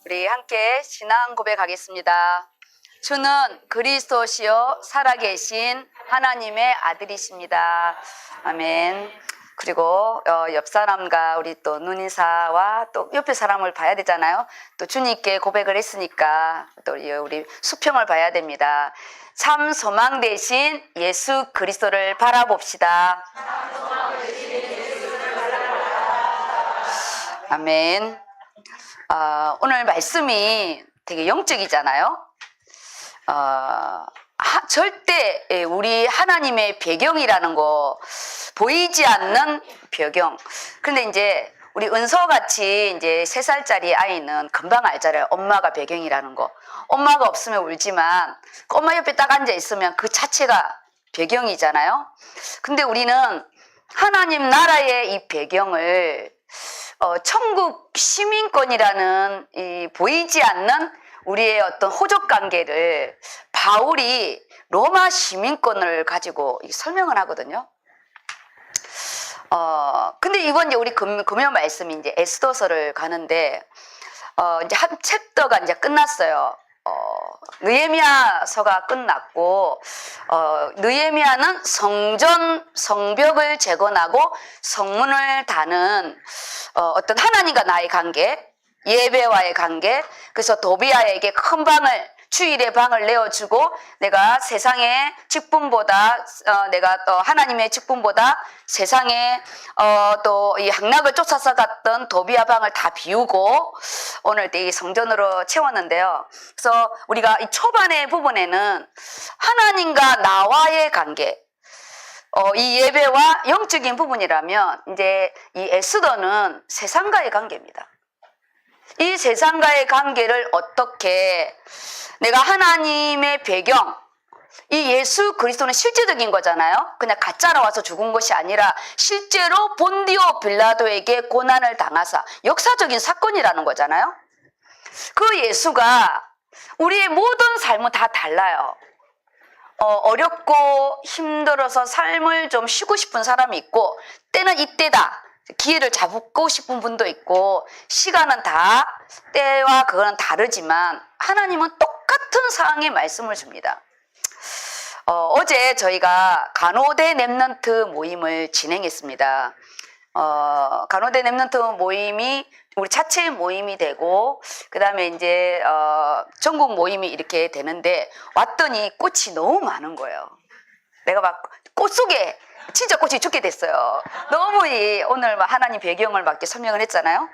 우리 함께 신앙 고백하겠습니다. 주는 그리스도시요 살아계신 하나님의 아들이십니다. 아멘. 그리고 옆 사람과 우리 또 눈인사와 또 옆에 사람을 봐야 되잖아요. 또 주님께 고백을 했으니까 또 우리 수평을 봐야 됩니다. 참 소망 되신 예수 그리스도를 바라봅시다. 아멘. 오늘 말씀이 되게 영적이잖아요. 절대 우리 하나님의 배경이라는 거 보이지 않는 배경. 그런데 이제 우리 은서같이 이제 3살짜리 아이는 금방 알잖아요. 엄마가 배경이라는 거. 엄마가 없으면 울지만 엄마 옆에 딱 앉아 있으면 그 자체가 배경이잖아요. 근데 우리는 하나님 나라의 이 배경을 천국 시민권이라는 이 보이지 않는 우리의 어떤 호적 관계를 바울이 로마 시민권을 가지고 설명을 하거든요. 근데 이번 이제 우리 금요 말씀이 이제 에스더서를 가는데, 이제 한 챕터가 이제 끝났어요. 느헤미야서가 끝났고, 느헤미야는 성벽을 재건하고 성문을 다는 어떤 하나님과 나의 관계, 예배와의 관계. 그래서 도비아에게 큰 방을, 주일의 방을 내어주고, 내가 세상의 직분보다 내가 또 하나님의 직분보다 세상에 또 이 향락을 쫓아서 갔던 도비아 방을 다 비우고 오늘 이 성전으로 채웠는데요. 그래서 우리가 이 초반의 부분에는 하나님과 나와의 관계, 이 예배와 영적인 부분이라면 이제 이 에스더는 세상과의 관계입니다. 이 세상과의 관계를 어떻게 내가 하나님의 배경, 이 예수 그리스도는 실제적인 거잖아요. 그냥 가짜로 와서 죽은 것이 아니라 실제로 본디오 빌라도에게 고난을 당하사 역사적인 사건이라는 거잖아요. 그 예수가 우리의 모든 삶은 다 달라요. 어렵고 힘들어서 삶을 좀 쉬고 싶은 사람이 있고, 때는 이때다, 기회를 잡고 싶은 분도 있고, 시간은 다 때와 그거는 다르지만 하나님은 똑같은 상황의 말씀을 줍니다. 어제 저희가 간호대 랩넌트 모임을 진행했습니다. 간호대 랩넌트 모임이 우리 자체 모임이 되고, 그 다음에 이제 전국 모임이 이렇게 되는데, 왔더니 꽃이 너무 많은 거예요. 내가 막 꽃 속에 진짜 꽃이 죽게 됐어요. 너무 오늘 막 하나님 배경을 막 이렇게 설명을 했잖아요.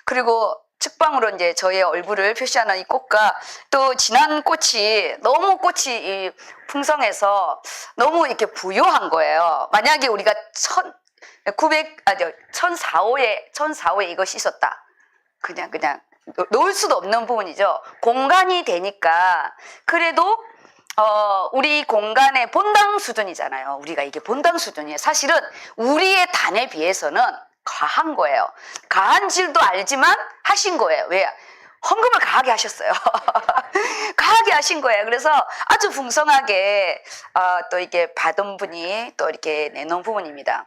그리고 측방으로 이제 저의 얼굴을 표시하는 이 꽃과 또 진한 꽃이 너무 꽃이 풍성해서 너무 이렇게 부요한 거예요. 만약에 우리가 1004호에 이것이 있었다. 그냥 놓을 수도 없는 부분이죠. 공간이 되니까. 그래도 우리 공간의 본당 수준이잖아요. 우리가 이게 본당 수준이에요. 사실은 우리의 단에 비해서는 과한 거예요. 과한 줄도 알지만 하신 거예요. 왜? 헌금을 과하게 하셨어요. 과하게 하신 거예요. 그래서 아주 풍성하게 또 이렇게 받은 분이 또 이렇게 내놓은 부분입니다.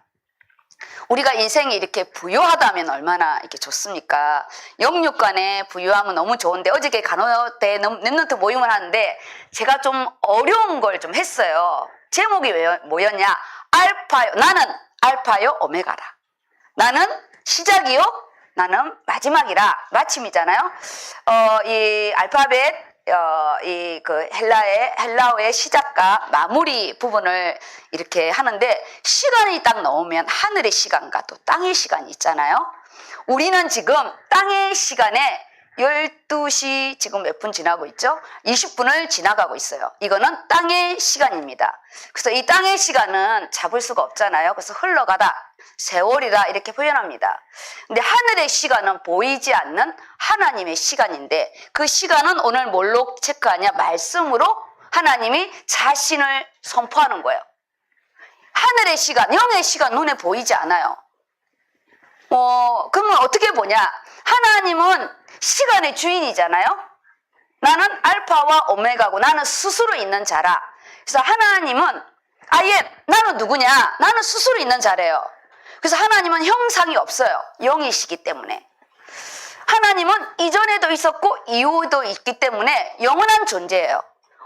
우리가 인생이 이렇게 부유하다면 얼마나 이렇게 좋습니까? 영육간의 부유함은 너무 좋은데, 어저께 간호대 랩넌트 모임을 하는데 제가 좀 어려운 걸 좀 했어요. 제목이 뭐였냐? 나는 알파요 오메가라. 나는 시작이요, 나는 마지막이라. 마침이잖아요. 이 알파벳, 헬라어의 시작과 마무리 부분을 이렇게 하는데, 시간이 딱 넣으면 하늘의 시간과 또 땅의 시간이 있잖아요. 우리는 지금 땅의 시간에 12시 지금 몇 분 지나고 있죠? 20분을 지나가고 있어요. 이거는 땅의 시간입니다. 그래서 이 땅의 시간은 잡을 수가 없잖아요. 그래서 흘러가다, 세월이라 이렇게 표현합니다. 근데 하늘의 시간은 보이지 않는 하나님의 시간인데, 그 시간은 오늘 뭘로 체크하냐? 말씀으로 하나님이 자신을 선포하는 거예요. 하늘의 시간, 영의 시간 눈에 보이지 않아요. 그러면 어떻게 보냐? 하나님은 시간의 주인이잖아요. 나는 알파와 오메가고 나는 스스로 있는 자라. 그래서 하나님은 나는 누구냐? 나는 스스로 있는 자래요. 그래서 하나님은 형상이 없어요. 영이시기 때문에. 하나님은 이전에도 있었고 이후도 있기 때문에 영원한 존재예요.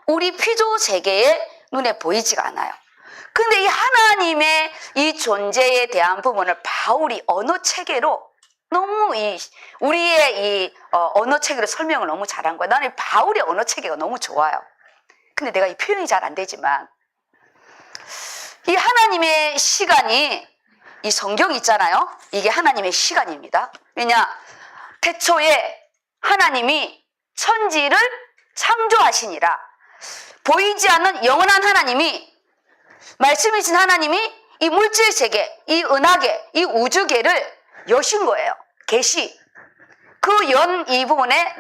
우리 피조 세계에 눈에 보이지가 않아요. 근데 이 하나님의 이 존재에 대한 부분을 바울이 언어 체계로 너무 우리의 언어 체계로 설명을 너무 잘한 거야. 나는 바울의 언어 체계가 너무 좋아요. 근데 내가 이 표현이 잘 안 되지만 이 하나님의 시간이 이 성경 있잖아요. 이게 하나님의 시간입니다. 왜냐? 태초에 하나님이 천지를 창조하시니라. 보이지 않는 영원한 하나님이, 말씀이신 하나님이 이 물질 세계, 이 은하계, 이 우주계를 여신 거예요. 계시. 그 연 이 부분에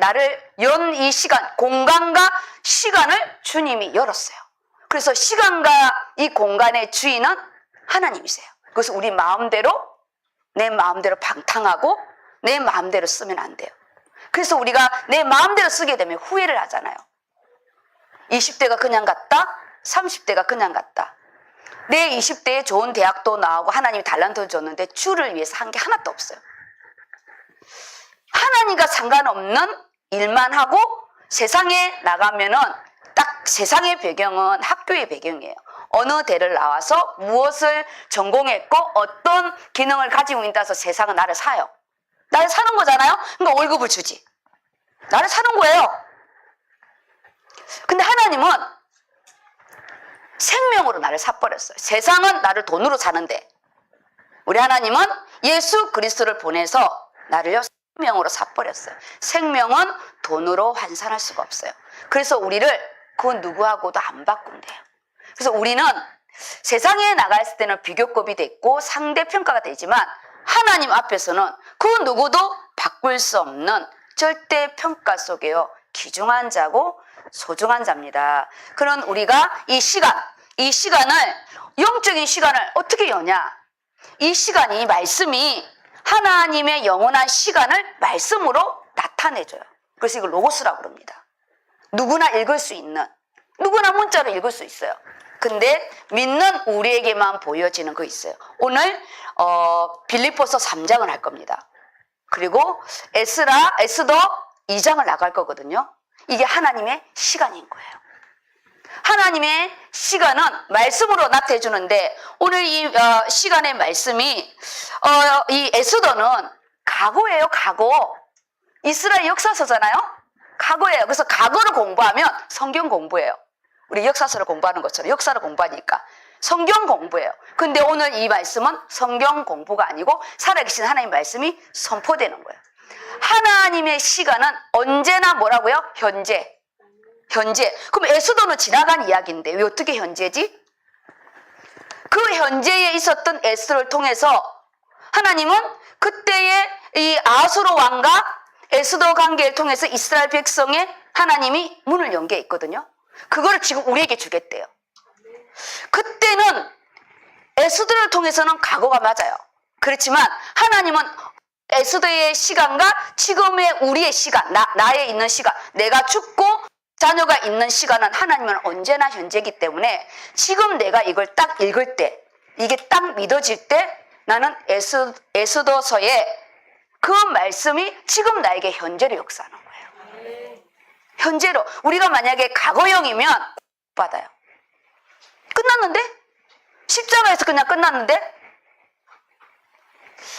연 이 시간, 공간과 시간을 주님이 열었어요. 그래서 시간과 이 공간의 주인은 하나님이세요. 그래서 우리 마음대로, 내 마음대로 방탕하고 내 마음대로 쓰면 안 돼요. 그래서 우리가 내 마음대로 쓰게 되면 후회를 하잖아요. 20대가 그냥 갔다, 30대가 그냥 갔다. 내 20대에 좋은 대학도 나오고 하나님이 달란트를 줬는데 주를 위해서 한 게 하나도 없어요. 하나님과 상관없는 일만 하고 세상에 나가면은 딱 세상의 배경은 학교의 배경이에요. 어느 대를 나와서 무엇을 전공했고 어떤 기능을 가지고 있다서 세상은 나를 사요. 나를 사는 거잖아요. 그러니까 월급을 주지. 나를 사는 거예요. 근데 하나님은 생명으로 나를 사버렸어요. 세상은 나를 돈으로 사는데 우리 하나님은 예수 그리스도를 보내서 나를요 생명으로 사버렸어요. 생명은 돈으로 환산할 수가 없어요. 그래서 우리를 그 누구하고도 안 바꾼대요. 그래서 우리는 세상에 나갔을 때는 비교급이 됐고 상대평가가 되지만 하나님 앞에서는 그 누구도 바꿀 수 없는 절대평가 속에요 귀중한 자고 소중한 자입니다. 그런 우리가 이 시간을 영적인 시간을 어떻게 여냐? 이 시간이, 이 말씀이 하나님의 영원한 시간을 말씀으로 나타내줘요. 그래서 이걸 로고스라고 그럽니다. 누구나 읽을 수 있는, 누구나 문자로 읽을 수 있어요. 근데 믿는 우리에게만 보여지는 거 있어요. 오늘 빌립보서 3장을 할 겁니다. 그리고 에스더 2장을 나갈 거거든요. 이게 하나님의 시간인 거예요. 하나님의 시간은 말씀으로 나타내 주는데 오늘 이 시간의 말씀이 이 에스더는 과거예요. 과거. 이스라엘 역사서잖아요. 과거예요. 그래서 과거를 공부하면 성경 공부예요. 우리 역사서를 공부하는 것처럼 역사를 공부하니까 성경 공부예요. 근데 오늘 이 말씀은 성경 공부가 아니고 살아계신 하나님의 말씀이 선포되는 거예요. 하나님의 시간은 언제나 뭐라고요? 현재. 그럼 에스더는 지나간 이야기인데 왜 어떻게 현재지? 그 현재에 있었던 에스더를 통해서 하나님은 그때의 이 아수르 왕과 에스더 관계를 통해서 이스라엘 백성의 하나님이 문을 연 게 있거든요. 그거를 지금 우리에게 주겠대요. 그때는 에스더를 통해서는 과거가 맞아요. 그렇지만 하나님은 에스더의 시간과 지금의 우리의 시간, 나에 있는 시간, 내가 죽고 자녀가 있는 시간은 하나님은 언제나 현재이기 때문에 지금 내가 이걸 딱 읽을 때, 이게 딱 믿어질 때 나는 에스더서의 그 말씀이 지금 나에게 현재로 역사하는 거예요. 현재로. 우리가 만약에 과거형이면 받아요. 끝났는데? 십자가에서 그냥 끝났는데?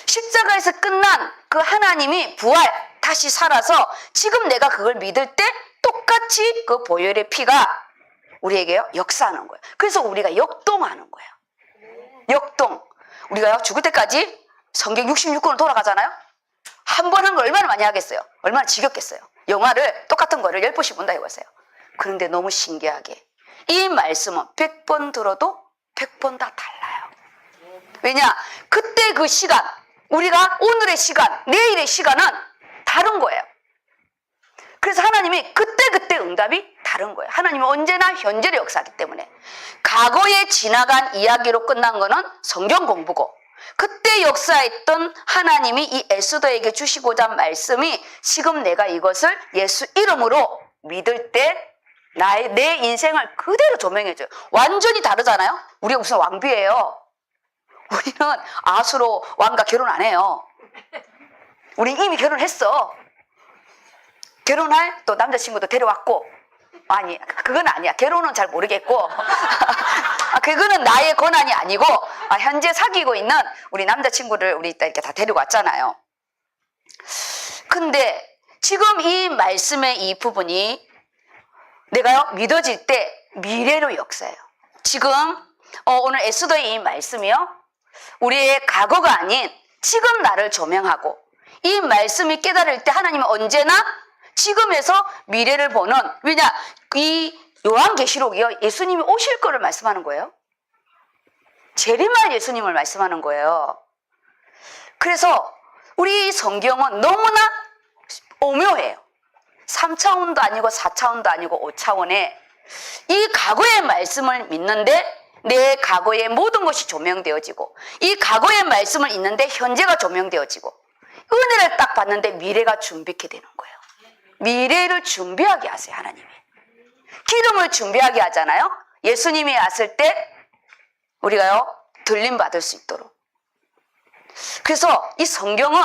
십자가에서 끝난 그 하나님이 부활, 다시 살아서 지금 내가 그걸 믿을 때 똑같이 그 보혈의 피가 우리에게요 역사하는 거예요. 그래서 우리가 역동하는 거예요. 역동. 우리가 죽을 때까지 성경 66권을 돌아가잖아요. 한 번 한 걸 얼마나 많이 하겠어요? 얼마나 지겹겠어요? 영화를 똑같은 거를 10번씩 본다 이거세요. 그런데 너무 신기하게 이 말씀은 100번 들어도 100번 다 달라요. 왜냐? 그때 그 시간, 우리가 오늘의 시간, 내일의 시간은 다른 거예요. 그래서 하나님이 그때 응답이 다른 거예요. 하나님은 언제나 현재를 역사하기 때문에 과거에 지나간 이야기로 끝난 거는 성경 공부고 그때 역사했던 하나님이 이 에스더에게 주시고자 한 말씀이 지금 내가 이것을 예수 이름으로 믿을 때 내 인생을 그대로 조명해줘요. 완전히 다르잖아요. 우리가 무슨 왕비예요. 우리는 아수로 왕과 결혼 안 해요. 우리 이미 결혼했어. 결혼할 또 남자친구도 데려왔고, 아니, 그건 아니야. 결혼은 잘 모르겠고, 그거는 나의 권한이 아니고, 현재 사귀고 있는 우리 남자친구를 우리 이렇게 다 데리고 왔잖아요. 근데 지금 이 말씀의 이 부분이 내가요, 믿어질 때 미래로 역사예요. 지금, 오늘 에스더의 이 말씀이요, 우리의 과거가 아닌 지금 나를 조명하고, 이 말씀이 깨달을 때 하나님은 언제나 지금에서 미래를 보는, 왜냐, 이 요한계시록이요, 예수님이 오실 거를 말씀하는 거예요. 재림할 예수님을 말씀하는 거예요. 그래서 우리 성경은 너무나 오묘해요. 3차원도 아니고 4차원도 아니고 5차원에 이 과거의 말씀을 믿는데 내 과거의 모든 것이 조명되어지고, 이 과거의 말씀을 읽는데 현재가 조명되어지고, 은혜를 딱 받는데 미래가 준비케 되는 거예요. 미래를 준비하게 하세요, 하나님이. 기름을 준비하게 하잖아요. 예수님이 왔을 때 우리가요, 들림 받을 수 있도록. 그래서 이 성경은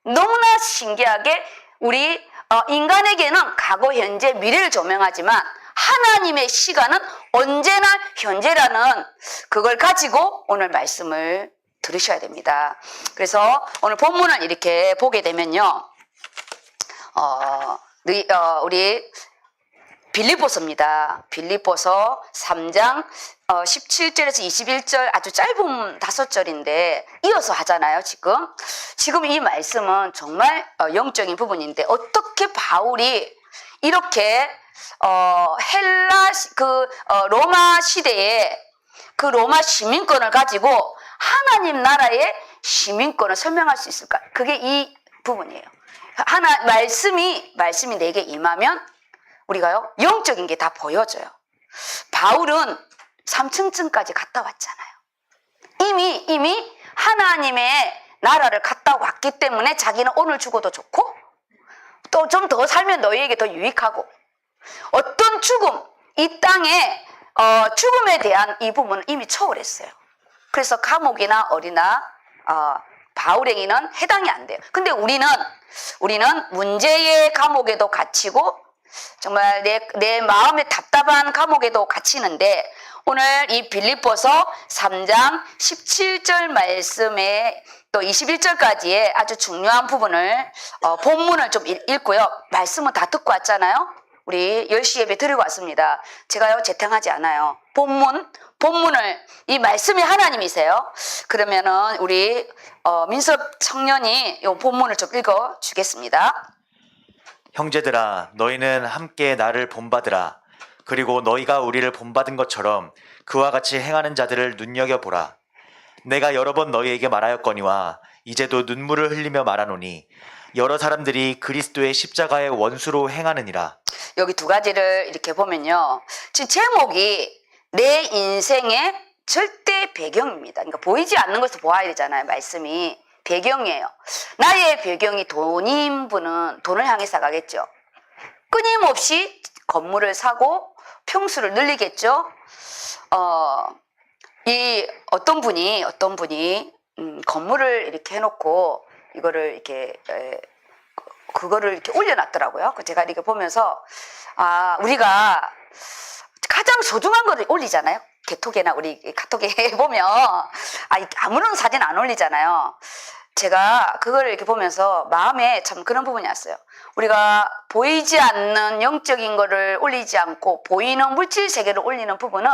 너무나 신기하게 우리 인간에게는 과거, 현재, 미래를 조명하지만 하나님의 시간은 언제나 현재라는 그걸 가지고 오늘 말씀을 들으셔야 됩니다. 그래서 오늘 본문을 이렇게 보게 되면요, 우리 빌립보서입니다. 빌립보서 3장 17절에서 21절, 아주 짧은 5절인데 이어서 하잖아요. 지금 이 말씀은 정말 영적인 부분인데, 어떻게 바울이 이렇게 로마 시대에 그 로마 시민권을 가지고 하나님 나라의 시민권을 설명할 수 있을까? 그게 이 부분이에요. 말씀이 내게 임하면 우리가요, 영적인 게 다 보여져요. 바울은 3층까지 갔다 왔잖아요. 이미 하나님의 나라를 갔다 왔기 때문에 자기는 오늘 죽어도 좋고, 또 좀 더 살면 너희에게 더 유익하고, 어떤 죽음, 이 땅에 죽음에 대한 이 부분은 이미 초월했어요. 그래서 감옥이나 어리나 바울에게는 해당이 안 돼요. 근데 우리는 문제의 감옥에도 갇히고, 정말 내 마음의 답답한 감옥에도 갇히는데, 오늘 이 빌립보서 3장 17절 말씀에 또 21절까지의 아주 중요한 부분을 본문을 좀 읽고요, 말씀은 다 듣고 왔잖아요. 우리 10시 예배 드리고 왔습니다. 제가요, 재탕하지 않아요. 본문을, 이 말씀이 하나님이세요. 그러면은 우리 민섭 청년이 이 본문을 좀 읽어 주겠습니다. 형제들아, 너희는 함께 나를 본받으라. 그리고 너희가 우리를 본받은 것처럼 그와 같이 행하는 자들을 눈여겨보라. 내가 여러 번 너희에게 말하였거니와 이제도 눈물을 흘리며 말하노니 여러 사람들이 그리스도의 십자가의 원수로 행하느니라. 여기 두 가지를 이렇게 보면요, 지금 제목이 내 인생의 절대 배경입니다. 그러니까 보이지 않는 것을 보아야 되잖아요. 말씀이 배경이에요. 나의 배경이 돈인 분은 돈을 향해서 가겠죠. 끊임없이 건물을 사고 평수를 늘리겠죠. 어떤 분이 건물을 이렇게 해놓고 이거를 이렇게 그거를 이렇게 올려놨더라고요. 제가 이렇게 보면서 우리가 가장 소중한 거를 올리잖아요. 개톡에나 우리 카톡에 보면 아무런 사진 안 올리잖아요. 제가 그걸 이렇게 보면서 마음에 참 그런 부분이 왔어요. 우리가 보이지 않는 영적인 거를 올리지 않고 보이는 물질 세계를 올리는 부분은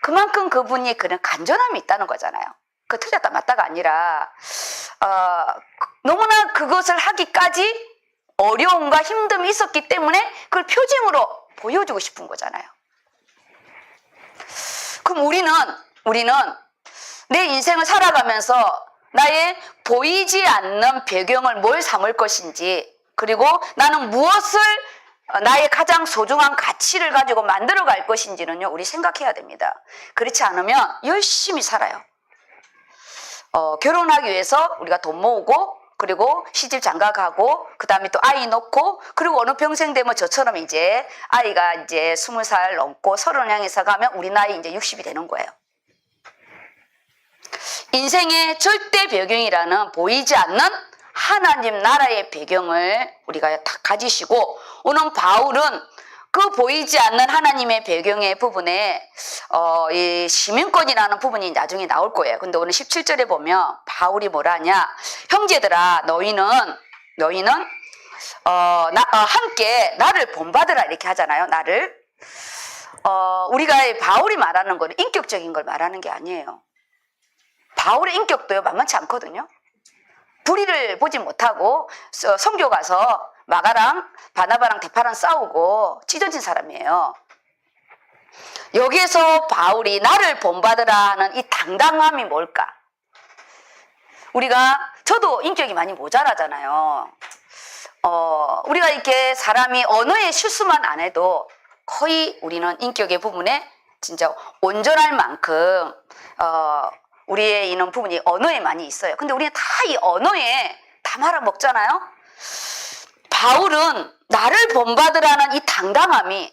그만큼 그분이 그런 간절함이 있다는 거잖아요. 그 틀렸다 맞다가 아니라 너무나 그것을 하기까지 어려움과 힘듦이 있었기 때문에 그걸 표징으로 보여주고 싶은 거잖아요. 그럼 우리는 내 인생을 살아가면서 나의 보이지 않는 배경을 뭘 삼을 것인지, 그리고 나는 무엇을 나의 가장 소중한 가치를 가지고 만들어 갈 것인지는요, 우리 생각해야 됩니다. 그렇지 않으면 열심히 살아요. 결혼하기 위해서 우리가 돈 모으고, 그리고 시집 장가가고, 그 다음에 또 아이 놓고, 그리고 어느 평생 되면 저처럼 이제 아이가 이제 20살 넘고 30을 향해서 가면 우리 나이 이제 60이 되는 거예요. 인생의 절대 배경이라는 보이지 않는 하나님 나라의 배경을 우리가 다 가지시고, 오늘 바울은 그 보이지 않는 하나님의 배경의 부분에 이 시민권이라는 부분이 나중에 나올 거예요. 근데 오늘 17절에 보면 바울이 뭐라 하냐? 형제들아, 너희는 함께 나를 본받으라 이렇게 하잖아요. 나를. 우리가 바울이 말하는 거는 인격적인 걸 말하는 게 아니에요. 바울의 인격도요, 만만치 않거든요. 불의를 보지 못하고 선교 가서 마가랑 바나바랑 대파랑 싸우고 찢어진 사람이에요. 여기에서 바울이 나를 본받으라 하는 이 당당함이 뭘까? 저도 인격이 많이 모자라잖아요. 우리가 이렇게 사람이 언어의 실수만 안 해도 거의 우리는 인격의 부분에 진짜 온전할 만큼 우리의 있는 부분이 언어에 많이 있어요. 근데 우리는 다 이 언어에 다 말아먹잖아요. 바울은 나를 본받으라는 이 당당함이,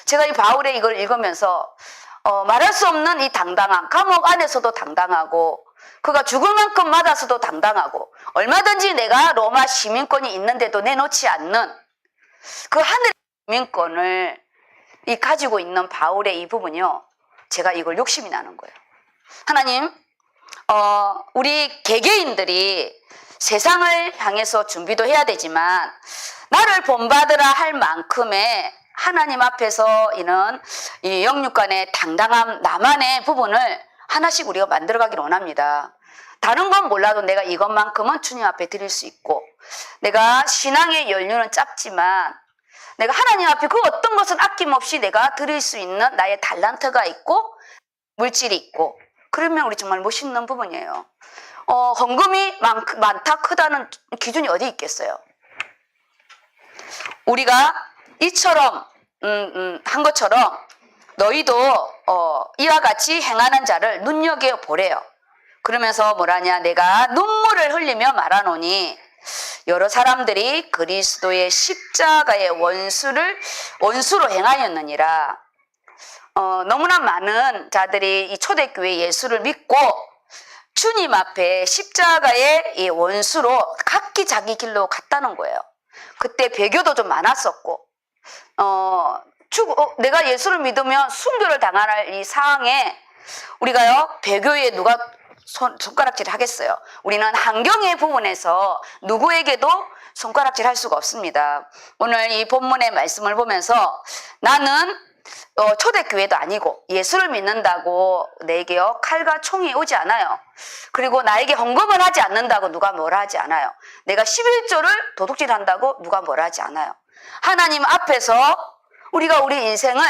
제가 이 바울의 이걸 읽으면서 말할 수 없는 이 당당함, 감옥 안에서도 당당하고 그가 죽을 만큼 맞아서도 당당하고 얼마든지 내가 로마 시민권이 있는데도 내놓지 않는 그 하늘의 시민권을 가지고 있는 바울의 이 부분이요, 제가 이걸 욕심이 나는 거예요. 하나님, 우리 개개인들이 세상을 향해서 준비도 해야 되지만 나를 본받으라 할 만큼의 하나님 앞에서 이는 이 영육간의 당당함, 나만의 부분을 하나씩 우리가 만들어가기를 원합니다. 다른 건 몰라도 내가 이것만큼은 주님 앞에 드릴 수 있고, 내가 신앙의 연륜은 짧지만 내가 하나님 앞에 그 어떤 것은 아낌없이 내가 드릴 수 있는 나의 달란트가 있고 물질이 있고, 그러면 우리 정말 멋있는 부분이에요. 헌금이 많다 크다는 기준이 어디 있겠어요? 우리가 이처럼 한 것처럼 너희도 이와 같이 행하는 자를 눈여겨보래요. 그러면서 뭐라냐? 내가 눈물을 흘리며 말하노니 여러 사람들이 그리스도의 십자가의 원수로 행하였느니라. 너무나 많은 자들이 이 초대교회 예수를 믿고 주님 앞에 십자가의 이 원수로 각기 자기 길로 갔다는 거예요. 그때 배교도 좀 많았었고, 내가 예수를 믿으면 순교를 당할 이 상황에 우리가요, 배교에 누가 손가락질 하겠어요? 우리는 환경의 부분에서 누구에게도 손가락질 할 수가 없습니다. 오늘 이 본문의 말씀을 보면서 나는 초대교회도 아니고 예수를 믿는다고 내게요 칼과 총이 오지 않아요. 그리고 나에게 헌금을 하지 않는다고 누가 뭐라 하지 않아요. 내가 11조를 도둑질한다고 누가 뭐라 하지 않아요. 하나님 앞에서 우리가 우리 인생을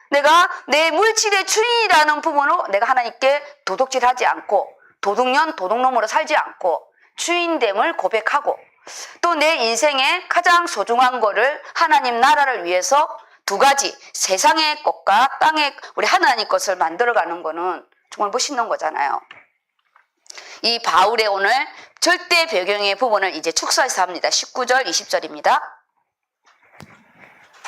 내가 내 물질의 주인이라는 부분으로 내가 하나님께 도둑질하지 않고 도둑년 도둑놈으로 살지 않고 주인됨을 고백하고, 또 내 인생의 가장 소중한 거를 하나님 나라를 위해서 두 가지, 세상의 것과 땅의 우리 하나님 것을 만들어가는 거는 정말 멋있는 거잖아요. 이 바울의 오늘 절대 배경의 부분을 이제 축소해서 합니다. 19절, 20절입니다.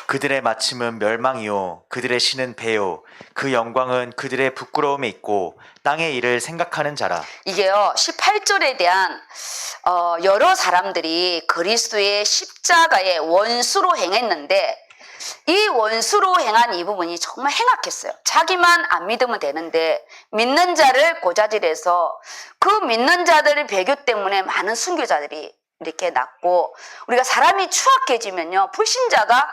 그들의 마침은 멸망이요 그들의 신은 배요 그 영광은 그들의 부끄러움에 있고 땅의 일을 생각하는 자라. 이게요 18절에 대한 여러 사람들이 그리스도의 십자가의 원수로 행했는데, 이 원수로 행한 이 부분이 정말 행악했어요. 자기만 안 믿으면 되는데 믿는 자를 고자질해서 그 믿는 자들의 배교 때문에 많은 순교자들이 이렇게 났고, 우리가 사람이 추악해지면요 불신자가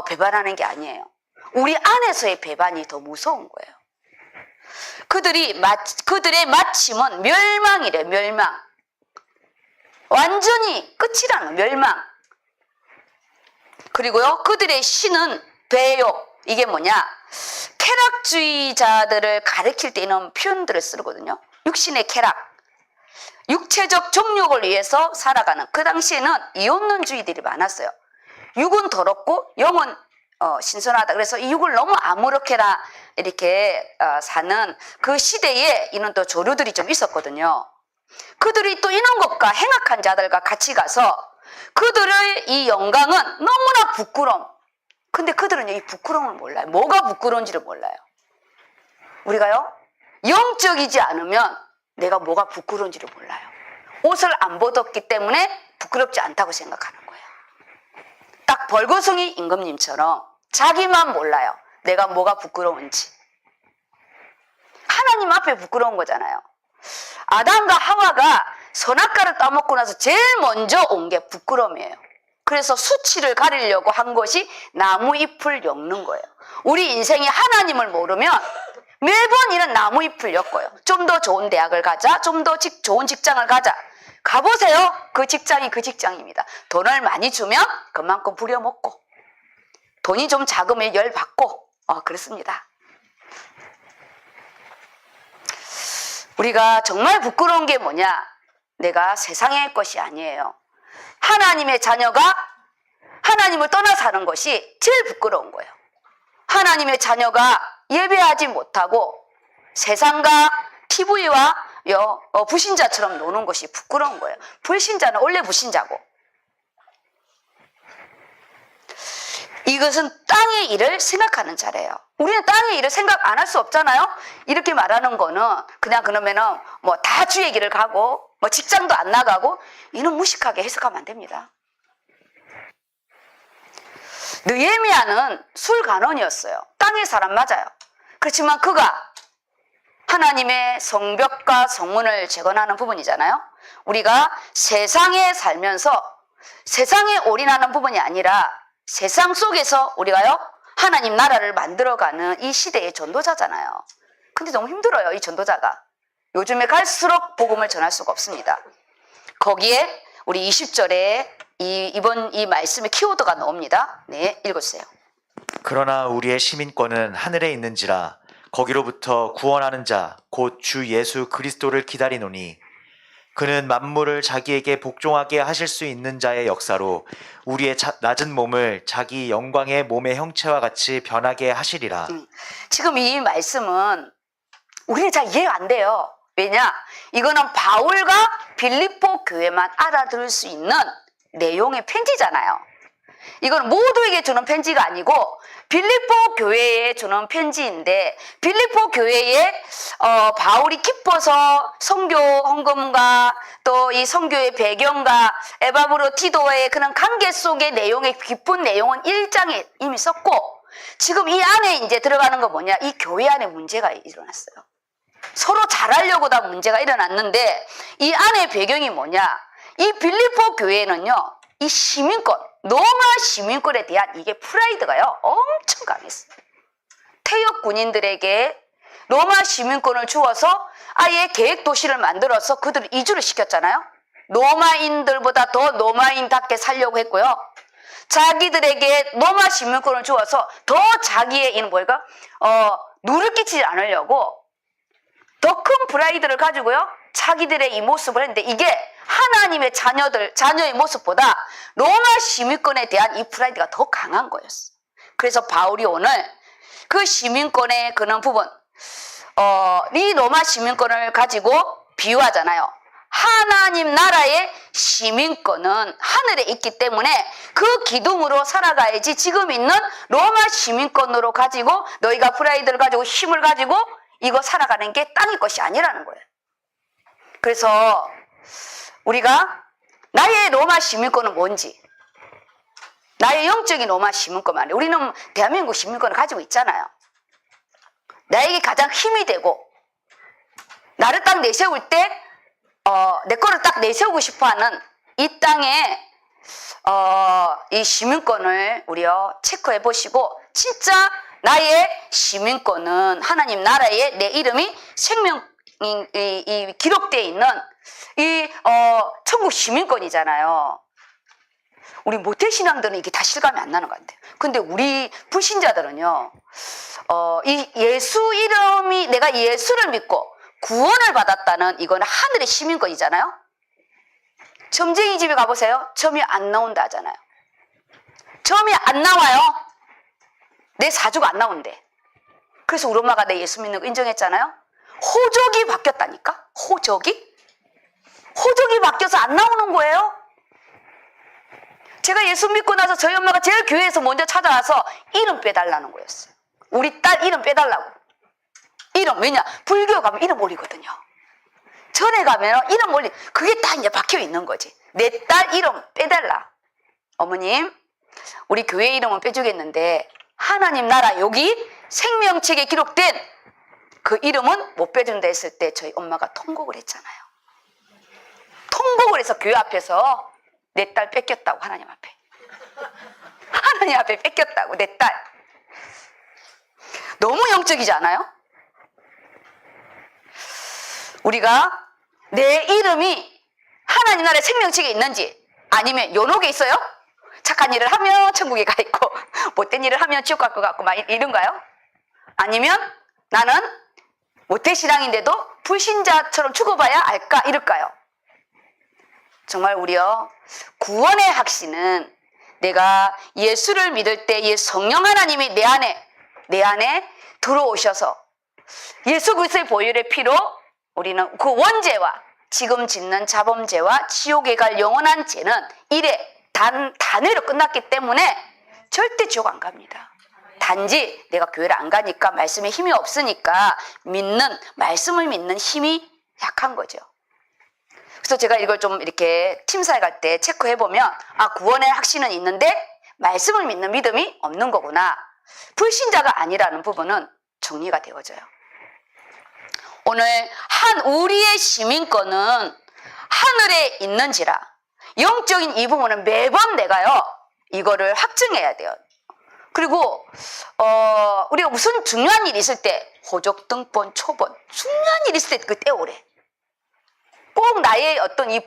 배반하는 게 아니에요. 우리 안에서의 배반이 더 무서운 거예요. 그들의 마침은 멸망이래. 멸망. 완전히 끝이라는 멸망. 그리고요 그들의 신은 배요. 이게 뭐냐? 쾌락주의자들을 가리킬 때 이런 표현들을 쓰거든요. 육신의 쾌락, 육체적 정욕을 위해서 살아가는, 그 당시에는 이혼론주의들이 많았어요. 육은 더럽고 영은 신선하다. 그래서 이 육을 너무 아무렇게나 이렇게 사는 그 시대에 이런 또 조류들이 좀 있었거든요. 그들이 또 이런 것과 행악한 자들과 같이 가서 그들의 이 영광은 너무나 부끄러움. 근데 그들은 이 부끄러움을 몰라요. 뭐가 부끄러운지를 몰라요. 우리가요 영적이지 않으면 내가 뭐가 부끄러운지를 몰라요. 옷을 안 벗었기 때문에 부끄럽지 않다고 생각하는 거예요. 딱 벌거숭이 임금님처럼 자기만 몰라요. 내가 뭐가 부끄러운지. 하나님 앞에 부끄러운 거잖아요. 아담과 하와가 선악과를 따먹고 나서 제일 먼저 온 게 부끄러움이에요. 그래서 수치를 가리려고 한 것이 나무 잎을 엮는 거예요. 우리 인생이 하나님을 모르면 매번 이런 나무 잎을 엮어요. 좀 더 좋은 대학을 가자, 좀 더 좋은 직장을 가자. 가보세요. 그 직장이 그 직장입니다. 돈을 많이 주면 그만큼 부려먹고, 돈이 좀 작으면 열받고, 그렇습니다. 우리가 정말 부끄러운 게 뭐냐? 내가 세상의 것이 아니에요. 하나님의 자녀가 하나님을 떠나 사는 것이 제일 부끄러운 거예요. 하나님의 자녀가 예배하지 못하고 세상과 TV와 불신자처럼 노는 것이 부끄러운 거예요. 불신자는 원래 불신자고. 이것은 땅의 일을 생각하는 자래요. 우리는 땅의 일을 생각 안 할 수 없잖아요. 이렇게 말하는 거는 그냥 그러면은 뭐 다 주의 길을 가고 뭐 직장도 안 나가고 이는 무식하게 해석하면 안 됩니다. 느헤미야는 술간원이었어요. 땅의 사람 맞아요. 그렇지만 그가 하나님의 성벽과 성문을 재건하는 부분이잖아요. 우리가 세상에 살면서 세상에 올인하는 부분이 아니라 세상 속에서 우리가요 하나님 나라를 만들어가는 이 시대의 전도자잖아요. 근데 너무 힘들어요, 이 전도자가. 요즘에 갈수록 복음을 전할 수가 없습니다. 거기에 우리 20절에 이번 이 말씀의 키워드가 나옵니다. 네, 읽어주세요. 그러나 우리의 시민권은 하늘에 있는지라 거기로부터 구원하는 자 곧 주 예수 그리스도를 기다리노니 그는 만물을 자기에게 복종하게 하실 수 있는 자의 역사로 우리의 낮은 몸을 자기 영광의 몸의 형체와 같이 변하게 하시리라. 지금 이 말씀은 우리는 잘 이해가 안 돼요. 왜냐? 이거는 바울과 빌립보 교회만 알아들을 수 있는 내용의 편지잖아요. 이건 모두에게 주는 편지가 아니고 빌립보 교회에 주는 편지인데, 빌립보 교회에 바울이 기뻐서 선교 헌금과 또 이 선교의 배경과 에바브로 티도의 그런 관계 속의 내용의 깊은 내용은 1장에 이미 썼고, 지금 이 안에 이제 들어가는 거 뭐냐? 이 교회 안에 문제가 일어났어요. 서로 잘하려고 다 문제가 일어났는데 이 안에 배경이 뭐냐? 이 빌립보 교회는요, 이 시민권, 로마 시민권에 대한 이게 프라이드가요 엄청 강했어요. 퇴역 군인들에게 로마 시민권을 주어서 아예 계획 도시를 만들어서 그들을 이주를 시켰잖아요. 로마인들보다 더 로마인답게 살려고 했고요. 자기들에게 로마 시민권을 주어서 더 자기의 이는 뭐랄까 누를 끼치지 않으려고 더 큰 프라이드를 가지고요 자기들의 이 모습을 했는데, 이게 하나님의 자녀의 모습보다 로마 시민권에 대한 이 프라이드가 더 강한 거였어요. 그래서 바울이 오늘 그 시민권의 그런 부분, 이 로마 시민권을 가지고 비유하잖아요. 하나님 나라의 시민권은 하늘에 있기 때문에 그 기둥으로 살아가야지 지금 있는 로마 시민권으로 가지고 너희가 프라이드를 가지고 힘을 가지고 이거 살아가는 게 땅의 것이 아니라는 거예요. 그래서 우리가 나의 로마 시민권은 뭔지, 나의 영적인 로마 시민권 말이에요. 우리는 대한민국 시민권을 가지고 있잖아요. 나에게 가장 힘이 되고 나를 딱 내세울 때 내 거를 딱 내세우고 싶어하는 이 땅에 이 시민권을 우리요 체크해 보시고, 진짜 나의 시민권은 하나님 나라에 내 이름이 생명이 기록되어 있는 이 천국 시민권이잖아요. 우리 모태신앙들은 이게 다 실감이 안 나는 것 같아요. 근데 우리 불신자들은요 이 예수 이름이, 내가 예수를 믿고 구원을 받았다는 이거는 하늘의 시민권이잖아요. 점쟁이 집에 가보세요. 점이 안 나온다 하잖아요. 점이 안 나와요. 내 사주가 안 나온대. 그래서 우리 엄마가 내 예수 믿는 거 인정했잖아요. 호적이 바뀌었다니까. 호적이 바뀌어서 안 나오는 거예요. 제가 예수 믿고 나서 저희 엄마가 제일 교회에서 먼저 찾아와서 이름 빼달라는 거였어요. 우리 딸 이름 빼달라고. 이름, 왜냐? 불교 가면 이름 올리거든요. 절에 가면 이름 올리, 그게 다 이제 박혀 있는 거지. 내 딸 이름 빼달라. 어머님, 우리 교회 이름은 빼주겠는데 하나님 나라 여기 생명책에 기록된 그 이름은 못 빼준다 했을 때 저희 엄마가 통곡을 했잖아요. 통곡을 해서 교회 앞에서 내 딸 뺏겼다고. 하나님 앞에 뺏겼다고. 내 딸 너무 영적이지 않아요? 우리가 내 이름이 하나님 나라의 생명책에 있는지, 아니면 연옥에 있어요? 착한 일을 하면 천국에 가 있고 못된 일을 하면 지옥 갈 것 같고 막 이런가요? 아니면 나는 모태신앙인데도 불신자처럼 죽어봐야 알까 이럴까요? 정말 우리요, 구원의 확신은 내가 예수를 믿을 때 이 성령 하나님이 내 안에 들어오셔서 예수 그리스도의 보혈의 피로 우리는 그 원죄와 지금 짓는 자범죄와 지옥에 갈 영원한 죄는 이래 단회로 끝났기 때문에 절대 지옥 안 갑니다. 단지 내가 교회를 안 가니까, 말씀에 힘이 없으니까 말씀을 믿는 힘이 약한 거죠. 그래서 제가 이걸 좀 이렇게 팀사에 갈 때 체크해보면, 구원의 확신은 있는데 말씀을 믿는 믿음이 없는 거구나. 불신자가 아니라는 부분은 정리가 되어져요. 오늘 우리의 시민권은 하늘에 있는지라, 영적인 이 부분은 매번 내가요 이거를 확증해야 돼요. 그리고 우리가 무슨 중요한 일이 있을 때, 호적등본, 초본, 중요한 일이 있을 때 그 떼오래. 꼭 나의 어떤 이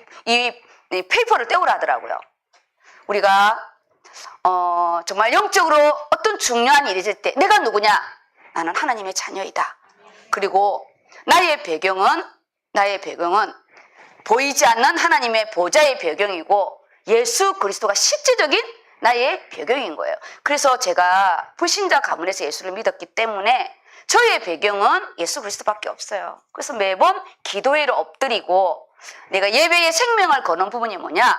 페이퍼를 떼오라 하더라고요. 우리가 정말 영적으로 어떤 중요한 일이 있을 때 내가 누구냐? 나는 하나님의 자녀이다. 그리고 나의 배경은 보이지 않는 하나님의 보좌의 배경이고 예수 그리스도가 실제적인 나의 배경인 거예요. 그래서 제가 불신자 가문에서 예수를 믿었기 때문에 저의 배경은 예수 그리스도밖에 없어요. 그래서 매번 기도회를 엎드리고 내가 예배에 생명을 거는 부분이 뭐냐?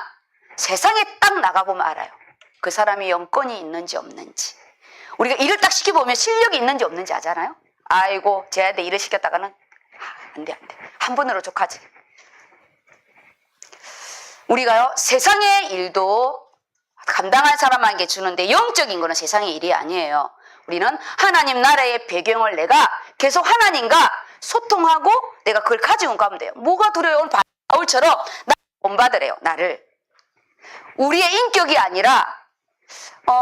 세상에 딱 나가보면 알아요. 그 사람이 영권이 있는지 없는지. 우리가 일을 딱 시켜보면 실력이 있는지 없는지 아잖아요. 아이고 제 아들 일을 시켰다가는 안 돼. 한 번으로 족하지. 우리가요 세상의 일도 감당할 사람에게 주는데 영적인 거는 세상의 일이 아니에요. 우리는 하나님 나라의 배경을 내가 계속 하나님과 소통하고 내가 그걸 가지고 가면 돼요. 뭐가 두려운 바울처럼 나 본받으래요. 나를. 우리의 인격이 아니라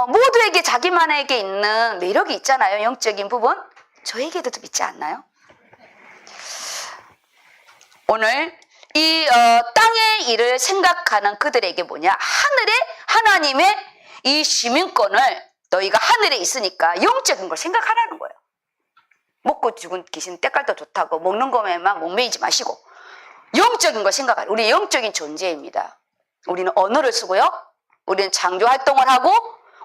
모두에게 자기만에게 있는 매력이 있잖아요. 영적인 부분. 저에게도 있지 않나요? 오늘 이 땅의 일을 생각하는 그들에게 뭐냐? 하나님의 이 시민권을 너희가 하늘에 있으니까 영적인 걸 생각하라는 거예요. 먹고 죽은 귀신 때깔도 좋다고 먹는 것에만 목매이지 마시고 영적인 걸 생각하라. 우리 영적인 존재입니다. 우리는 언어를 쓰고요. 우리는 창조 활동을 하고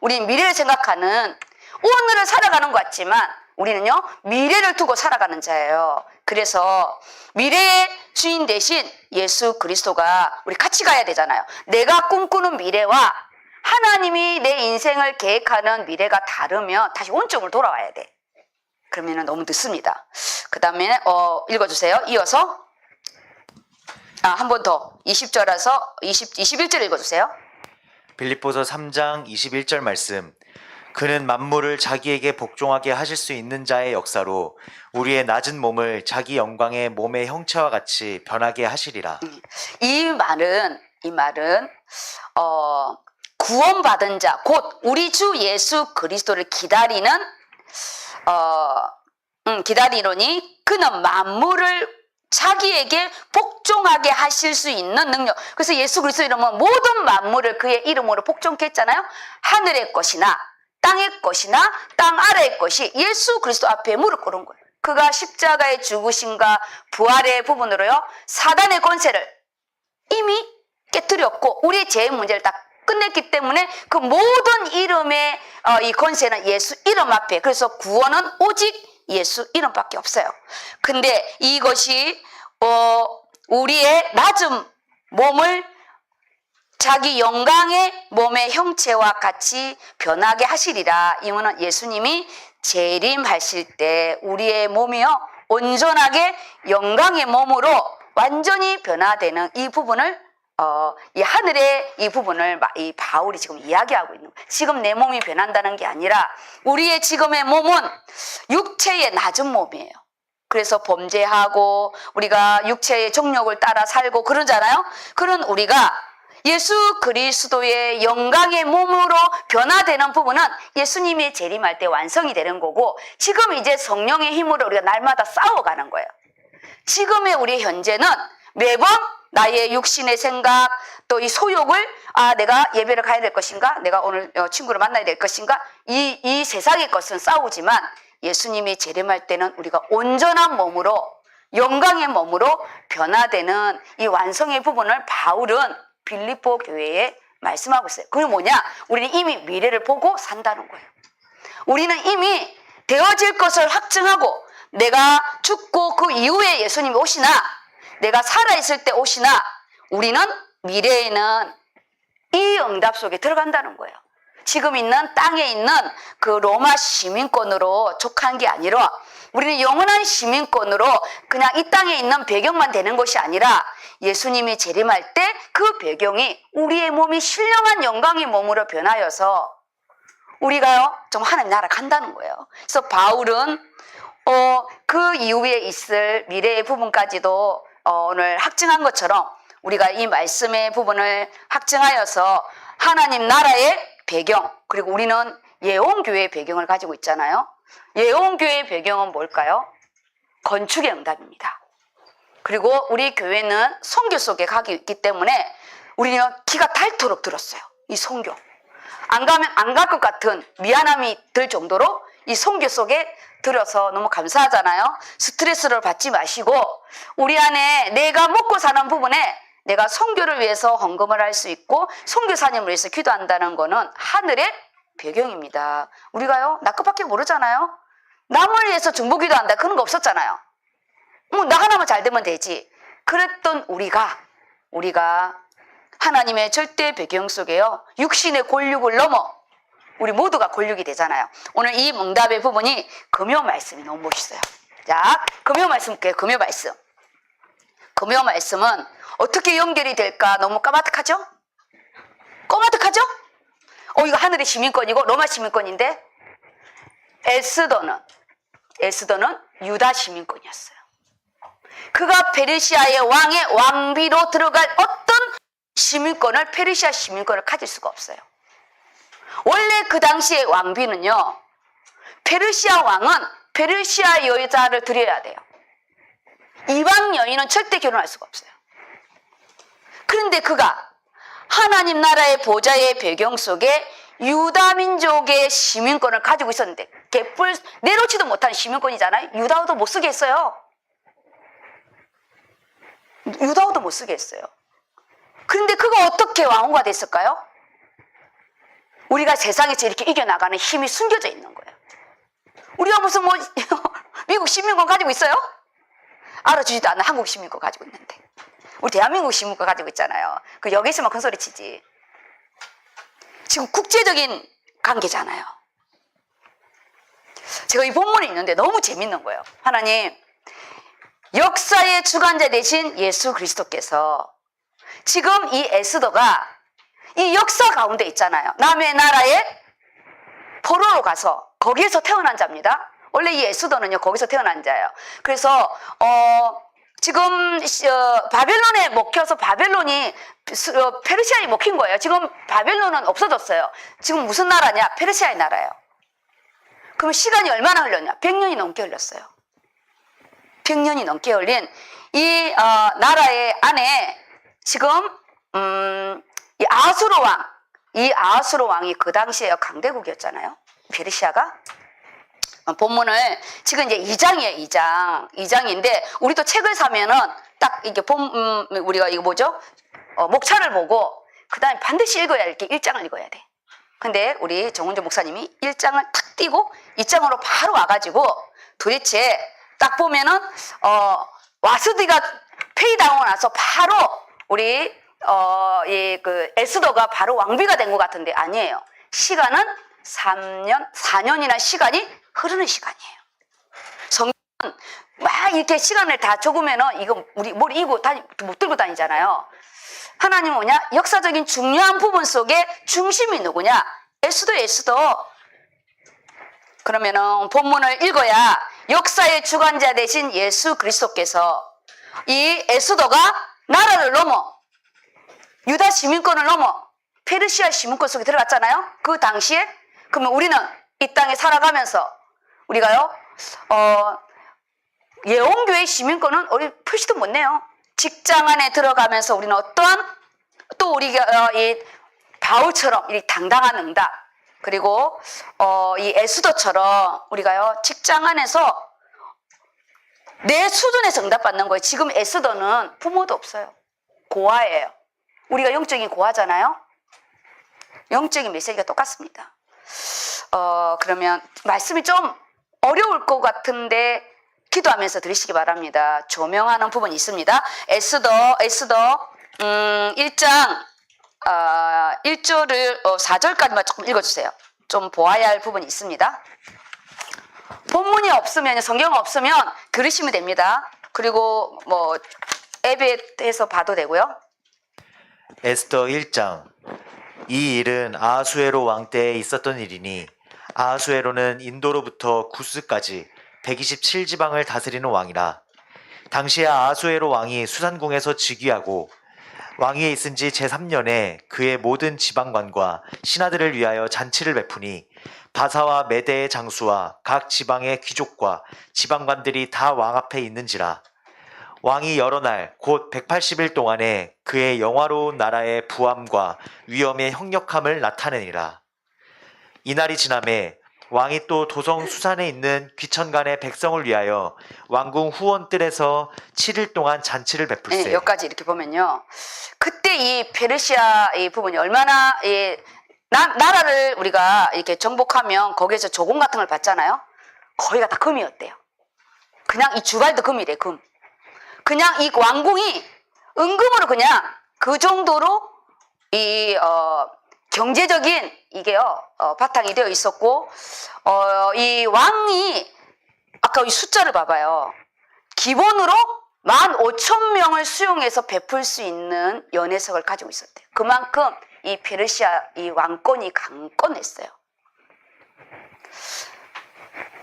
우리는 미래를 생각하는, 오늘을 살아가는 것 같지만 우리는요 미래를 두고 살아가는 자예요. 그래서 미래의 주인 대신 예수 그리스도가 우리 같이 가야 되잖아요. 내가 꿈꾸는 미래와 하나님이 내 인생을 계획하는 미래가 다르면 다시 원점으로 돌아와야 돼. 그러면 너무 늦습니다. 그 다음에 읽어주세요. 이어서 한 번 더 20절에서 21절 읽어주세요. 빌립보서 3장 21절 말씀. 그는 만물을 자기에게 복종하게 하실 수 있는 자의 역사로 우리의 낮은 몸을 자기 영광의 몸의 형체와 같이 변하게 하시리라. 이 말은 구원받은 자, 곧 우리 주 예수 그리스도를 기다리노니 그는 만물을 자기에게 복종하게 하실 수 있는 능력. 그래서 예수 그리스도 이름은 모든 만물을 그의 이름으로 복종케 했잖아요. 하늘의 것이나 땅의 것이나 땅 아래의 것이 예수 그리스도 앞에 무릎 꿇은 거예요. 그가 십자가의 죽으심과 부활의 부분으로요 사단의 권세를 이미 깨뜨렸고 우리의 죄의 문제를 다 끝냈기 때문에 그 모든 이름의 이 권세는 예수 이름 앞에. 그래서 구원은 오직 예수 이름밖에 없어요. 근데 이것이 우리의 낮은 몸을 자기 영광의 몸의 형체와 같이 변하게 하시리라. 이거는 예수님이 재림하실 때 우리의 몸이요 온전하게 영광의 몸으로 완전히 변화되는 이 부분을 이 하늘의 이 부분을 이 바울이 지금 이야기하고 있는 거예요. 지금 내 몸이 변한다는 게 아니라 우리의 지금의 몸은 육체의 낮은 몸이에요. 그래서 범죄하고 우리가 육체의 정욕을 따라 살고 그러잖아요. 그런 우리가 예수 그리스도의 영광의 몸으로 변화되는 부분은 예수님이 재림할 때 완성이 되는 거고, 지금 이제 성령의 힘으로 우리가 날마다 싸워가는 거예요. 지금의 우리 현재는 매번 나의 육신의 생각, 또 이 소욕을 내가 예배를 가야 될 것인가, 내가 오늘 친구를 만나야 될 것인가, 이 세상의 것은 싸우지만 예수님이 재림할 때는 우리가 온전한 몸으로, 영광의 몸으로 변화되는 이 완성의 부분을 바울은 빌립보 교회에 말씀하고 있어요. 그게 뭐냐? 우리는 이미 미래를 보고 산다는 거예요. 우리는 이미 되어질 것을 확증하고, 내가 죽고 그 이후에 예수님이 오시나, 내가 살아있을 때 오시나, 우리는 미래에는 이 응답 속에 들어간다는 거예요. 지금 있는 땅에 있는 그 로마 시민권으로 족한 게 아니라 우리는 영원한 시민권으로 그냥 이 땅에 있는 배경만 되는 것이 아니라 예수님이 재림할 때 그 배경이 우리의 몸이 신령한 영광의 몸으로 변하여서 우리가요 좀 하나님 나라 간다는 거예요. 그래서 바울은 그 이후에 있을 미래의 부분까지도 오늘 확증한 것처럼 우리가 이 말씀의 부분을 확증하여서 하나님 나라의 배경, 그리고 우리는 예언교회의 배경을 가지고 있잖아요. 예언교회의 배경은 뭘까요? 건축의 응답입니다. 그리고 우리 교회는 선교 속에 가기 있기 때문에 우리는 기가 닳도록 들었어요. 이 선교. 안 가면 안 갈 것 같은 미안함이 들 정도로 이 선교 속에 들어서 너무 감사하잖아요. 스트레스를 받지 마시고 우리 안에 내가 먹고 사는 부분에 내가 선교를 위해서 헌금을 할 수 있고 선교사님을 위해서 기도한다는 거는 하늘의 배경입니다. 우리가요 나 것밖에 모르잖아요. 남을 위해서 중보기도 한다 그런 거 없었잖아요. 나 하나만 잘 되면 되지. 그랬던 우리가 하나님의 절대 배경 속에요 육신의 권력을 넘어 우리 모두가 권력이 되잖아요. 오늘 이 응답의 부분이 금요 말씀이 너무 멋있어요. 자, 금요 말씀 볼게요. 금요 말씀. 금요 말씀은 어떻게 연결이 될까 너무 까마득하죠? 까마득하죠? 이거 하늘의 시민권이고 로마 시민권인데 에스더는 유다 시민권이었어요. 그가 페르시아의 왕의 왕비로 들어갈 어떤 시민권을 페르시아 시민권을 가질 수가 없어요. 원래 그 당시의 왕비는요 페르시아 왕은 페르시아 여자를 드려야 돼요. 이방 여인은 절대 결혼할 수가 없어요. 그런데 그가 하나님 나라의 보좌의 배경 속에 유다 민족의 시민권을 가지고 있었는데 개뿔 내놓지도 못한 시민권이잖아요. 유다어도 못 쓰게 했어요. 유다어도 못 쓰게 했어요. 그런데 그가 어떻게 왕후가 됐을까요? 우리가 세상에서 이렇게 이겨나가는 힘이 숨겨져 있는 거예요. 우리가 무슨 미국 시민권 가지고 있어요? 알아주지도 않는 한국 시민권 가지고 있는데 우리 대한민국 시민권 가지고 있잖아요. 그 여기 있으면 큰 소리 치지. 지금 국제적인 관계잖아요. 제가 이 본문에 있는데 너무 재밌는 거예요. 하나님 역사의 주관자 되신 예수 그리스도께서 지금 이 에스더가 이 역사 가운데 있잖아요. 남의 나라에 포로로 가서 거기에서 태어난 자입니다. 원래 이 에스더는요 거기서 태어난 자예요. 그래서 지금 바벨론에 먹혀서 바벨론이 페르시아에 먹힌 거예요. 지금 바벨론은 없어졌어요. 지금 무슨 나라냐? 페르시아의 나라예요. 그럼 시간이 얼마나 흘렸냐? 100년이 넘게 흘렸어요. 100년이 넘게 흘린 이 나라의 안에 지금 이 아하수로 왕이 그 당시에 강대국이었잖아요. 페르시아가. 본문을 지금 이제 2장이에요. 2장인데 우리도 책을 사면은 딱 이게 우리가 이거 뭐죠? 목차를 보고 그다음에 반드시 읽어야 이렇게 1장을 읽어야 돼. 근데 우리 정은조 목사님이 1장을 탁 띄고 2장으로 바로 와가지고 도대체 딱 보면은 와스디가 페이당하고 나서 바로 우리 그 에스더가 바로 왕비가 된 것 같은데 아니에요. 시간은 4년이나 시간이 흐르는 시간이에요. 성경은 막 이렇게 시간을 다 적으면은 이거 우리 머리 이고 못 들고 다니잖아요. 하나님 뭐냐? 역사적인 중요한 부분 속에 중심이 누구냐? 에스더. 그러면은 본문을 읽어야 역사의 주관자 되신 예수 그리스도께서 이 에스더가 나라를 넘어 유다 시민권을 넘어 페르시아 시민권 속에 들어갔잖아요. 그 당시에 그러면 우리는 이 땅에 살아가면서 우리가요 예언교회 시민권은 우리 표시도 못 내요. 직장 안에 들어가면서 우리는 어떠한 또 우리가 이 바울처럼 이 당당한 응답 그리고 이 에스더처럼 우리가요 직장 안에서 내 수준에서 응답받는 거예요. 지금 에스더는 부모도 없어요. 고아예요. 우리가 영적인 고아잖아요. 영적인 메시지가 똑같습니다. 그러면 말씀이 좀 어려울 것 같은데 기도하면서 들으시기 바랍니다. 조명하는 부분이 있습니다. 에스더 1장 1절을 4절까지만 조금 읽어주세요. 좀 보아야 할 부분이 있습니다. 본문이 없으면 성경 없으면 들으시면 됩니다. 그리고 뭐 앱에서 봐도 되고요. 에스더 1장. 이 일은 아하수에로 왕 때에 있었던 일이니 아하수에로는 인도로부터 구스까지 127지방을 다스리는 왕이라. 당시에 아하수에로 왕이 수산궁에서 즉위하고 왕위에 있은 지 제3년에 그의 모든 지방관과 신하들을 위하여 잔치를 베푸니 바사와 메대의 장수와 각 지방의 귀족과 지방관들이 다 왕 앞에 있는지라. 왕이 여러 날 곧 180일 동안에 그의 영화로운 나라의 부함과 위엄의 형력함을 나타내니라. 이날이 지남에 왕이 또 도성 수산에 있는 귀천간의 백성을 위하여 왕궁 후원뜰에서 7일 동안 잔치를 베풀세. 네, 여기까지 이렇게 보면요. 그때 이 페르시아 이 부분이 얼마나 나라를 우리가 이렇게 정복하면 거기에서 조공 같은 걸 받잖아요. 거기가 다 금이었대요. 그냥 이 주발도 금이래, 금. 그냥 이 왕궁이 은금으로 그냥 그 정도로 이 경제적인 이게요 바탕이 되어 있었고 이 왕이 아까 이 숫자를 봐봐요. 기본으로 15,000명을 수용해서 베풀 수 있는 연회석을 가지고 있었대요. 그만큼 이 페르시아 이 왕권이 강권했어요.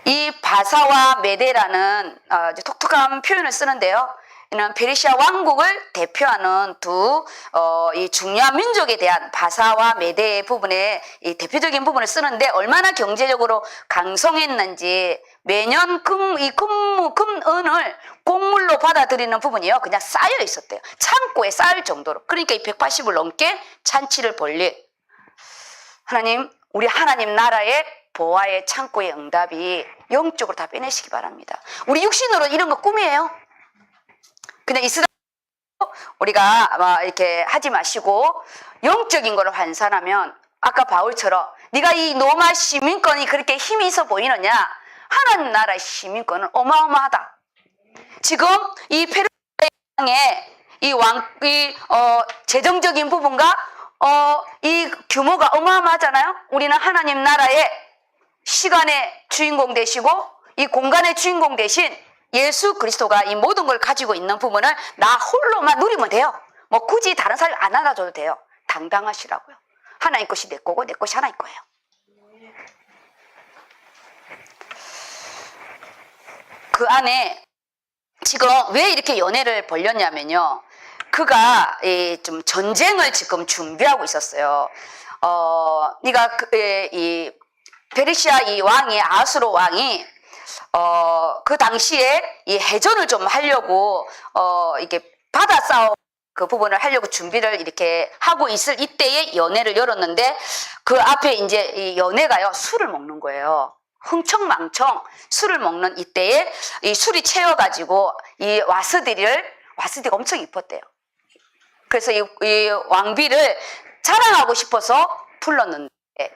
이 바사와 메데라는 독특한 표현을 쓰는데요. 이는 페르시아 왕국을 대표하는 이 중요한 민족에 대한 바사와 메데의 부분에 이 대표적인 부분을 쓰는데 얼마나 경제적으로 강성했는지 매년 금은을 곡물로 받아들이는 부분이요. 그냥 쌓여 있었대요. 창고에 쌓일 정도로. 그러니까 이 180을 넘게 잔치를 벌릴 하나님, 우리 하나님 나라의 보화의 창고의 응답이 영적으로 다 빼내시기 바랍니다. 우리 육신으로 이런 거 꿈이에요. 그냥 있으라 우리가 막 이렇게 하지 마시고 영적인 거를 환산하면 아까 바울처럼 네가 이 로마 시민권이 그렇게 힘이 있어 보이느냐? 하나님 나라의 시민권은 어마어마하다. 지금 이 페르시아의 재정적인 부분과 이 규모가 어마어마하잖아요. 우리는 하나님 나라의 시간의 주인공 되시고 이 공간의 주인공 대신 예수 그리스도가 이 모든 걸 가지고 있는 부분을 나 홀로만 누리면 돼요. 뭐 굳이 다른 사람이 안 알아줘도 돼요. 당당하시라고요. 하나님 것이 내 거고 내 것이 하나님 거예요. 그 안에 지금 왜 이렇게 연애를 벌렸냐면요. 그가 좀 전쟁을 지금 준비하고 있었어요. 네가 이 페르시아 이 왕이 아수로 왕이 그 당시에 이 해전을 좀 하려고 이게 바다 싸움 그 부분을 하려고 준비를 이렇게 하고 있을 이때에 연회를 열었는데 그 앞에 이제 이 연회가요 술을 먹는 거예요. 흥청망청 술을 먹는 이때에 이 술이 채워가지고 이 와스디가 엄청 이뻤대요. 그래서 이 왕비를 자랑하고 싶어서 불렀는데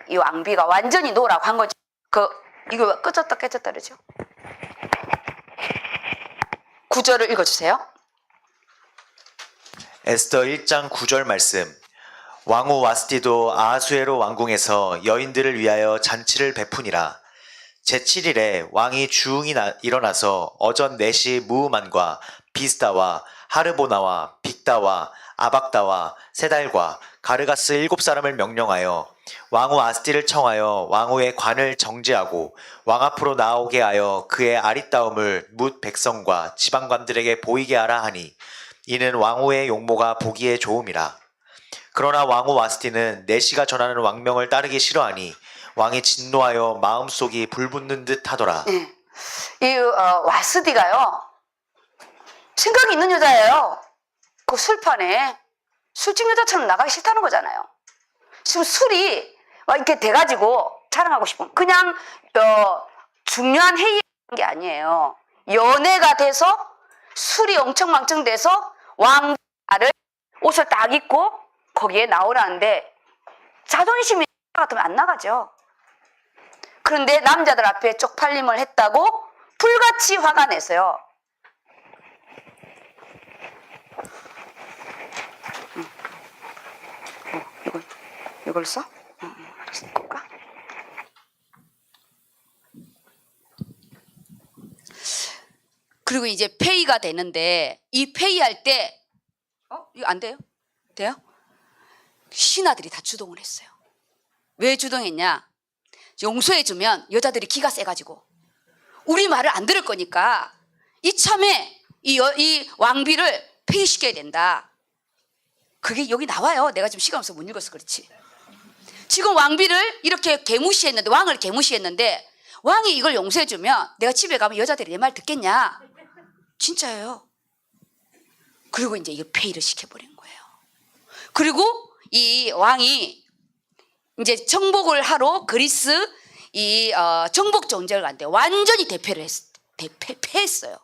이 왕비가 완전히 노라고 한 거죠. 이거 꺼졌다 깨졌다 그러죠. 9절을 읽어주세요. 에스더 1장 9절 말씀. 왕후 와스디도 아하수에로 왕궁에서 여인들을 위하여 잔치를 베푸니라. 제7일에 왕이 주웅이 일어나서 어전 넷이 무우만과 비스다와 하르보나와 빅다와 아박다와 세달과 가르가스 7사람을 명령하여 왕후 아스티를 청하여 왕후의 관을 정지하고 왕 앞으로 나오게 하여 그의 아리따움을 뭇 백성과 지방관들에게 보이게 하라 하니 이는 왕후의 용모가 보기에 좋음이라. 그러나 왕후 와스티는 내시가 전하는 왕명을 따르기 싫어하니 왕이 진노하여 마음속이 불붙는 듯 하더라. 네. 이 와스디가요, 생각이 있는 여자예요. 그 술판에 술집 여자처럼 나가기 싫다는 거잖아요. 지금 술이 막 이렇게 돼가지고 자랑하고 싶은, 그냥 중요한 회의한 게 아니에요. 연애가 돼서 술이 엄청 망청돼서 왕자를 옷을 딱 입고 거기에 나오라는데 자존심이 같으면 안 나가죠. 그런데 남자들 앞에 쪽팔림을 했다고 불같이 화가 내서요. 이걸 써? 알았어, 볼까? 그리고 이제 페이가 되는데, 이 페이할 때 이거 안 돼요? 돼요? 신하들이 다 주동을 했어요. 왜 주동했냐? 용서해주면 여자들이 기가 세가지고 우리 말을 안 들을 거니까 이참에 이 왕비를 폐위시켜야 된다. 그게 여기 나와요. 내가 지금 시간 없어서 못 읽어서 그렇지. 지금 왕비를 이렇게 개무시했는데, 왕을 개무시했는데, 왕이 이걸 용서해주면 내가 집에 가면 여자들이 내 말 듣겠냐? 진짜예요. 그리고 이제 이걸 폐위를 시켜버린 거예요. 그리고 이 왕이 이제 정복을 하러 그리스 정복 전쟁을 갔는데 완전히 패했어요.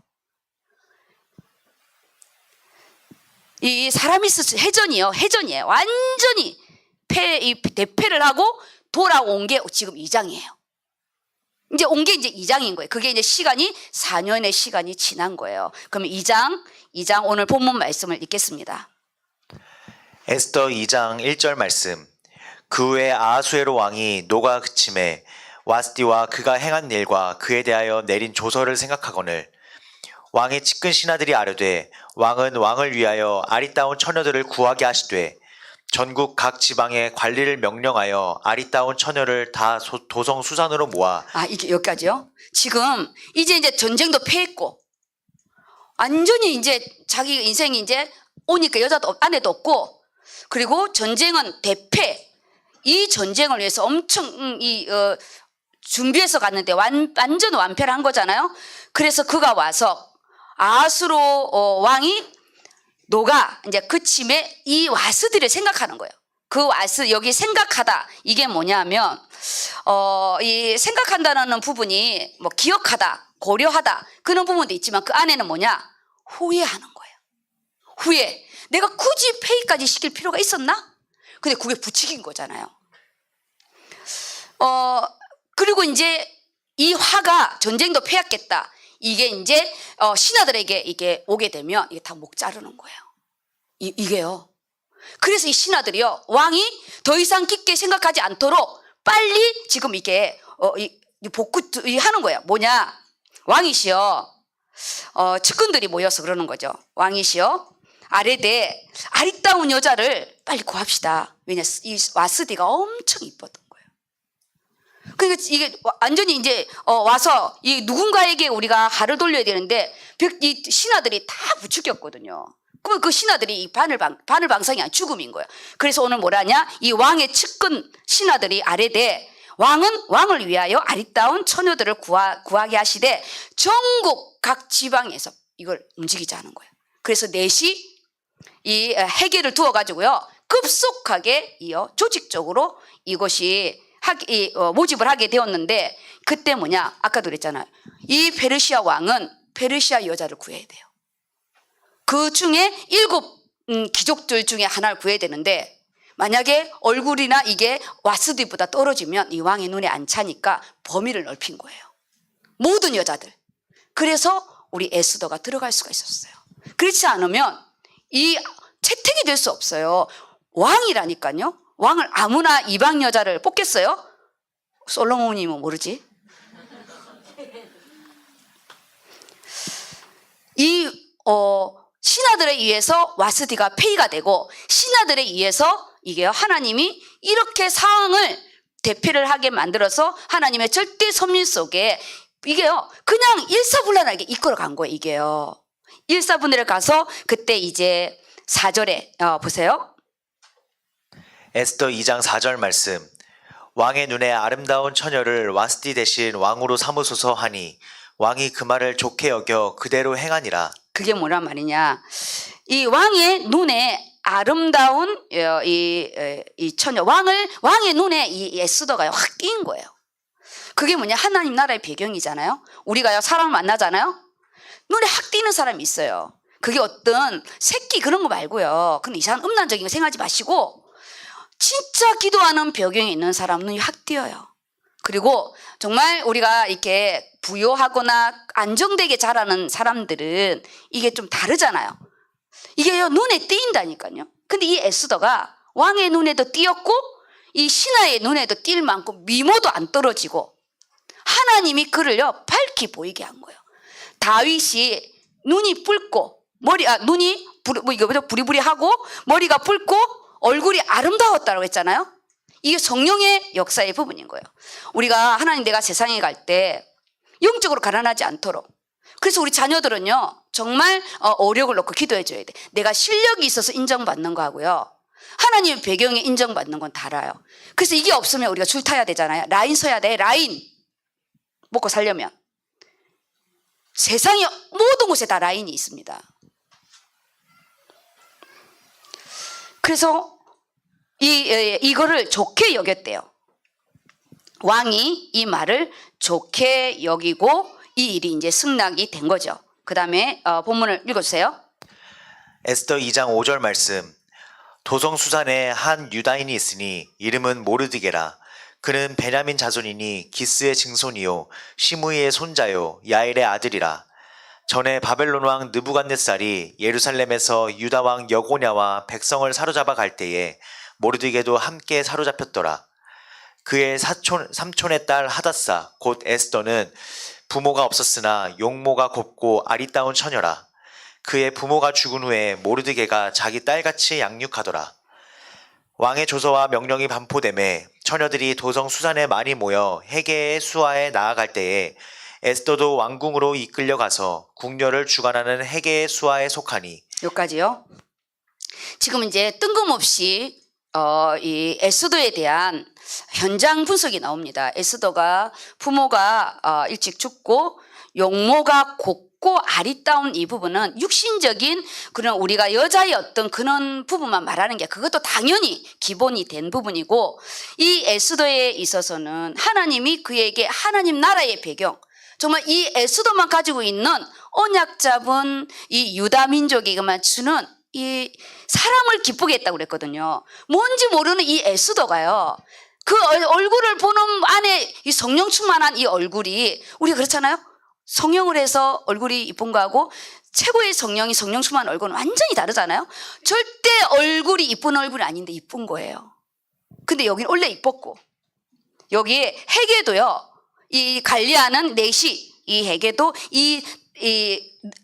이 사라미스 해전이에요. 완전히 대패를 하고 돌아온 게 지금 2장이에요. 이제 온 게 이제 2장인 거예요. 그게 이제 시간이 4년의 시간이 지난 거예요. 그러면 2장 오늘 본문 말씀을 읽겠습니다. 에스더 2장 1절 말씀. 그 후에 아하수에로 왕이 노가 그침에 와스디와 그가 행한 일과 그에 대하여 내린 조서를 생각하거늘 왕의 측근 신하들이 아뢰되 왕은 왕을 위하여 아리따운 처녀들을 구하게 하시되 전국 각 지방에 관리를 명령하여 아리따운 처녀를 다 도성 수산으로 모아. 이게 여기까지요? 지금 이제 전쟁도 패했고 완전히 이제 자기 인생이 이제 오니까 여자도 아내도 없고, 그리고 전쟁은 대패. 이 전쟁을 위해서 엄청 준비해서 갔는데 완전 완패를 한 거잖아요. 그래서 그가 와서 아하수로 왕이 노가 이제 그침에 이 와스들을 생각하는 거예요. 그 와스, 여기 생각하다, 이게 뭐냐면 이 생각한다는 부분이 뭐 기억하다, 고려하다 그런 부분도 있지만 그 안에는 뭐냐? 후회하는 거예요. 후회. 내가 굳이 폐위까지 시킬 필요가 있었나? 근데 그게 부추긴 거잖아요. 그리고 이제 이 화가 전쟁도 패했겠다. 이게 이제 신하들에게 이게 오게 되면 이게 다 목 자르는 거예요. 이게요. 그래서 이 신하들이요, 왕이 더 이상 깊게 생각하지 않도록 빨리 지금 이게 복구 하는 거예요. 뭐냐? 왕이시여, 측근들이 모여서 그러는 거죠. 왕이시여, 아래대 아리따운 여자를 빨리 구합시다. 왜냐, 이 와스디가 엄청 이뻤던 거예요. 그러니까 이게 완전히 이제 와서 이 누군가에게 우리가 하를 돌려야 되는데 이 신하들이 다 부추겼거든요. 그러면 그 신하들이 이 바늘방상이 아니라 죽음인 거예요. 그래서 오늘 뭐라냐? 이 왕의 측근 신하들이 아뢰되 왕은 왕을 위하여 아리따운 처녀들을 구하게 하시되 전국 각 지방에서 이걸 움직이자 하는 거예요. 그래서 넷이 이 해계를 두어가지고요, 급속하게 조직적으로 이것이 모집을 하게 되었는데, 그때 뭐냐? 아까도 그랬잖아요. 이 페르시아 왕은 페르시아 여자를 구해야 돼요. 그 중에 7 귀족들 중에 하나를 구해야 되는데, 만약에 얼굴이나 이게 와스디보다 떨어지면 이 왕의 눈에 안 차니까 범위를 넓힌 거예요. 모든 여자들. 그래서 우리 에스더가 들어갈 수가 있었어요. 그렇지 않으면 이 채택이 될 수 없어요. 왕이라니까요. 왕을 아무나 이방 여자를 뽑겠어요? 솔로몬이면 모르지. 이 신하들 신하들에 의해서 와스디가 폐위가 되고 신하들에 의해서 이게요 하나님이 이렇게 상황을 대피를 하게 만들어서 하나님의 절대 섭리 속에 이게요 그냥 일사불란하게 이끌어간 거예요. 이게요 일사분열에 가서 그때 이제 4절에 보세요. 에스더 2장 4절 말씀. 왕의 눈에 아름다운 처녀를 와스디 대신 왕으로 삼으소서 하니 왕이 그 말을 좋게 여겨 그대로 행하니라. 그게 뭐란 말이냐? 이 왕의 눈에 아름다운 이 처녀 왕의 눈에 이 에스더가 확 띄인 거예요. 그게 뭐냐? 하나님 나라의 배경이잖아요. 우리가요 사람을 만나잖아요. 눈에 확 띄는 사람이 있어요. 그게 어떤 새끼 그런 거 말고요. 근데 이상한 음란적인 거 생각하지 마시고 진짜 기도하는 배경에 있는 사람 눈이 확 띄어요. 그리고 정말 우리가 이렇게 부유하거나 안정되게 자라는 사람들은 이게 좀 다르잖아요. 이게요 눈에 띄인다니까요. 근데 이 에스더가 왕의 눈에도 띄었고 이 신하의 눈에도 띌 만큼 미모도 안 떨어지고 하나님이 그를요 밝히 보이게 한 거예요. 다윗이 눈이 붉고 눈이 부리부리하고 머리가 붉고 얼굴이 아름다웠다고 했잖아요. 이게 성령의 역사의 부분인 거예요. 우리가 하나님 내가 세상에 갈 때 영적으로 가난하지 않도록 그래서 우리 자녀들은요 정말 어력을 놓고 기도해 줘야 돼. 내가 실력이 있어서 인정받는 거하고요 하나님의 배경에 인정받는 건 달라요. 그래서 이게 없으면 우리가 줄 타야 되잖아요. 라인 서야 돼. 라인 먹고 살려면 세상의 모든 곳에 다 라인이 있습니다. 그래서 이거를 좋게 여겼대요. 왕이 이 말을 좋게 여기고 이 일이 이제 승낙이 된 거죠. 그 다음에 본문을 읽어주세요. 에스더 2장 5절 말씀. 도성수산에 한 유다인이 있으니 이름은 모르드게라. 그는 베냐민 자손이니 기스의 증손이요 시므이의 손자요 야일의 아들이라. 전에 바벨론 왕 느부갓네살이 예루살렘에서 유다 왕 여고냐와 백성을 사로잡아 갈 때에 모르드게도 함께 사로잡혔더라. 그의 삼촌의 딸 하닷사 곧 에스더는 부모가 없었으나 용모가 곱고 아리따운 처녀라. 그의 부모가 죽은 후에 모르드게가 자기 딸같이 양육하더라. 왕의 조서와 명령이 반포되매 처녀들이 도성 수산에 많이 모여 헤게의 수하에 나아갈 때에 에스더도 왕궁으로 이끌려가서 궁녀를 주관하는 헤게의 수하에 속하니. 여기까지요. 지금 이제 뜬금없이 이 에스더에 대한 현장 분석이 나옵니다. 에스더가 부모가 일찍 죽고 용모가 곱고 아리따운 이 부분은 육신적인 그런 우리가 여자의 어떤 그런 부분만 말하는 게 그것도 당연히 기본이 된 부분이고 이 에스더에 있어서는 하나님이 그에게 하나님 나라의 배경 정말 이 에스더만 가지고 있는 언약 잡은 이 유다 민족에게만 주는 이 사람을 기쁘게 했다고 그랬거든요. 뭔지 모르는 이 에스더가요. 그 얼굴을 보는 안에 이 성령 충만한 이 얼굴이 우리가 그렇잖아요. 성령을 해서 얼굴이 이쁜 거하고 최고의 성령이 성령 충만한 얼굴은 완전히 다르잖아요. 절대 얼굴이 이쁜 얼굴이 아닌데 이쁜 거예요. 근데 여기는 원래 이뻤고 여기에 헤게도요. 이 관리하는 넷이 이 헤게도 이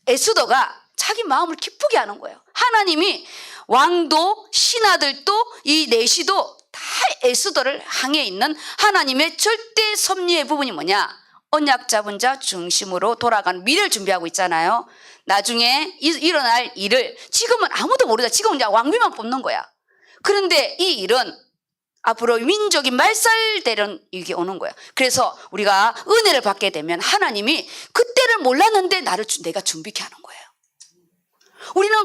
에스더가 자기 마음을 기쁘게 하는 거예요. 하나님이 왕도 신하들도 이 넷이도 다 에스더를 향해 있는 하나님의 절대 섭리의 부분이 뭐냐? 언약 잡은 자 중심으로 돌아가는 미래를 준비하고 있잖아요. 나중에 일어날 일을 지금은 아무도 모르죠. 지금은 그냥 왕비만 뽑는 거야. 그런데 이 일은 앞으로 민족이 말살되는 이게 오는 거야. 그래서 우리가 은혜를 받게 되면 하나님이 그때를 몰랐는데 내가 준비케 하는 거예요. 우리는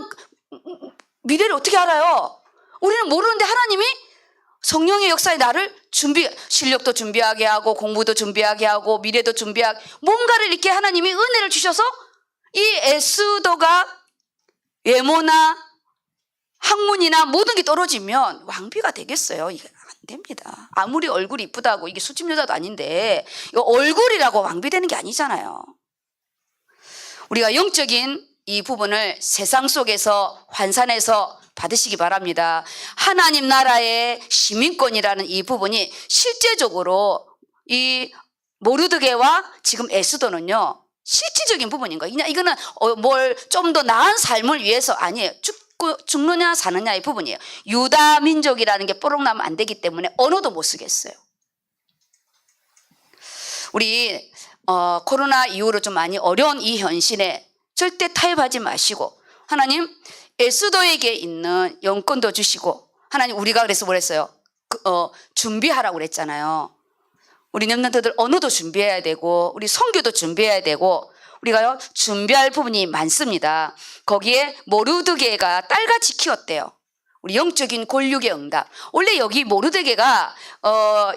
미래를 어떻게 알아요? 우리는 모르는데 하나님이 성령의 역사에 나를 실력도 준비하게 하고 공부도 준비하게 하고 미래도 준비하게 뭔가를 이렇게 하나님이 은혜를 주셔서 이 에스더가 외모나 학문이나 모든 게 떨어지면 왕비가 되겠어요? 이게 안 됩니다. 아무리 얼굴이 이쁘다고 이게 수집 여자도 아닌데 이거 얼굴이라고 왕비 되는 게 아니잖아요. 우리가 영적인 이 부분을 세상 속에서 환산해서 받으시기 바랍니다. 하나님 나라의 시민권이라는 이 부분이 실제적으로 이 모르드게와 지금 에스더는요 실질적인 부분인 거예요. 그냥 이거는 뭘 좀 더 나은 삶을 위해서 아니에요. 죽느냐 사느냐의 부분이에요. 유다 민족이라는 게 뽀록 나면 안 되기 때문에 언어도 못 쓰겠어요. 우리 코로나 이후로 좀 많이 어려운 이 현실에 절대 타협하지 마시고, 하나님 에스더에게 있는 영권도 주시고, 하나님 우리가 그래서 뭐랬어요? 준비하라고 그랬잖아요. 우리 렘넌트들 언어도 준비해야 되고, 우리 선교도 준비해야 되고, 우리가요 준비할 부분이 많습니다. 거기에 모르드게가 딸같이 키웠대요. 우리 영적인 권력의 응답. 원래 여기 모르드게가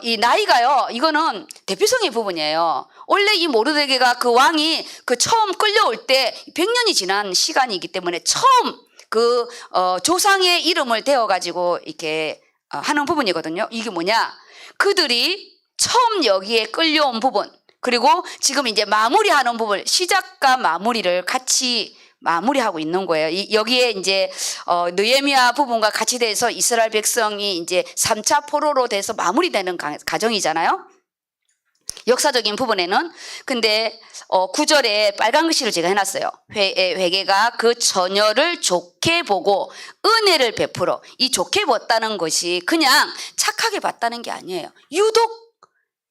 이 나이가요, 이거는 대표성의 부분이에요. 원래 이 모르드게가 그 왕이 그 처음 끌려올 때 100년이 지난 시간이기 때문에 처음 그 조상의 이름을 대어가지고 이렇게 하는 부분이거든요. 이게 뭐냐? 그들이 처음 여기에 끌려온 부분, 그리고 지금 이제 마무리하는 부분, 시작과 마무리를 같이 마무리하고 있는 거예요. 여기에 이제 느헤미야 부분과 같이 돼서 이스라엘 백성이 이제 3차 포로로 돼서 마무리되는 과정이잖아요. 역사적인 부분에는. 근데 9절에 빨간 글씨를 제가 해놨어요. 회개가 그 처녀를 좋게 보고 은혜를 베풀어. 이 좋게 봤다는 것이 그냥 착하게 봤다는 게 아니에요. 유독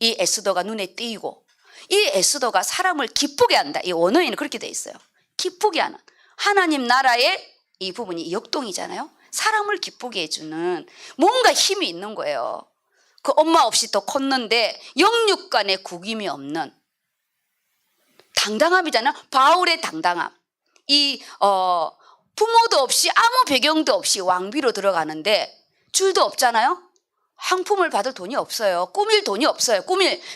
이 에스더가 눈에 띄고, 이 에스더가 사람을 기쁘게 한다. 이 원어에는 그렇게 돼 있어요. 기쁘게 하는 하나님 나라의 이 부분이 역동이잖아요. 사람을 기쁘게 해주는 뭔가 힘이 있는 거예요. 그 엄마 없이 또 컸는데 영육 간의 구김이 없는 당당함이잖아요. 바울의 당당함. 이 부모도 없이 아무 배경도 없이 왕비로 들어가는데 줄도 없잖아요. 상품을 받을 돈이 없어요. 꾸밀 돈이 없어요.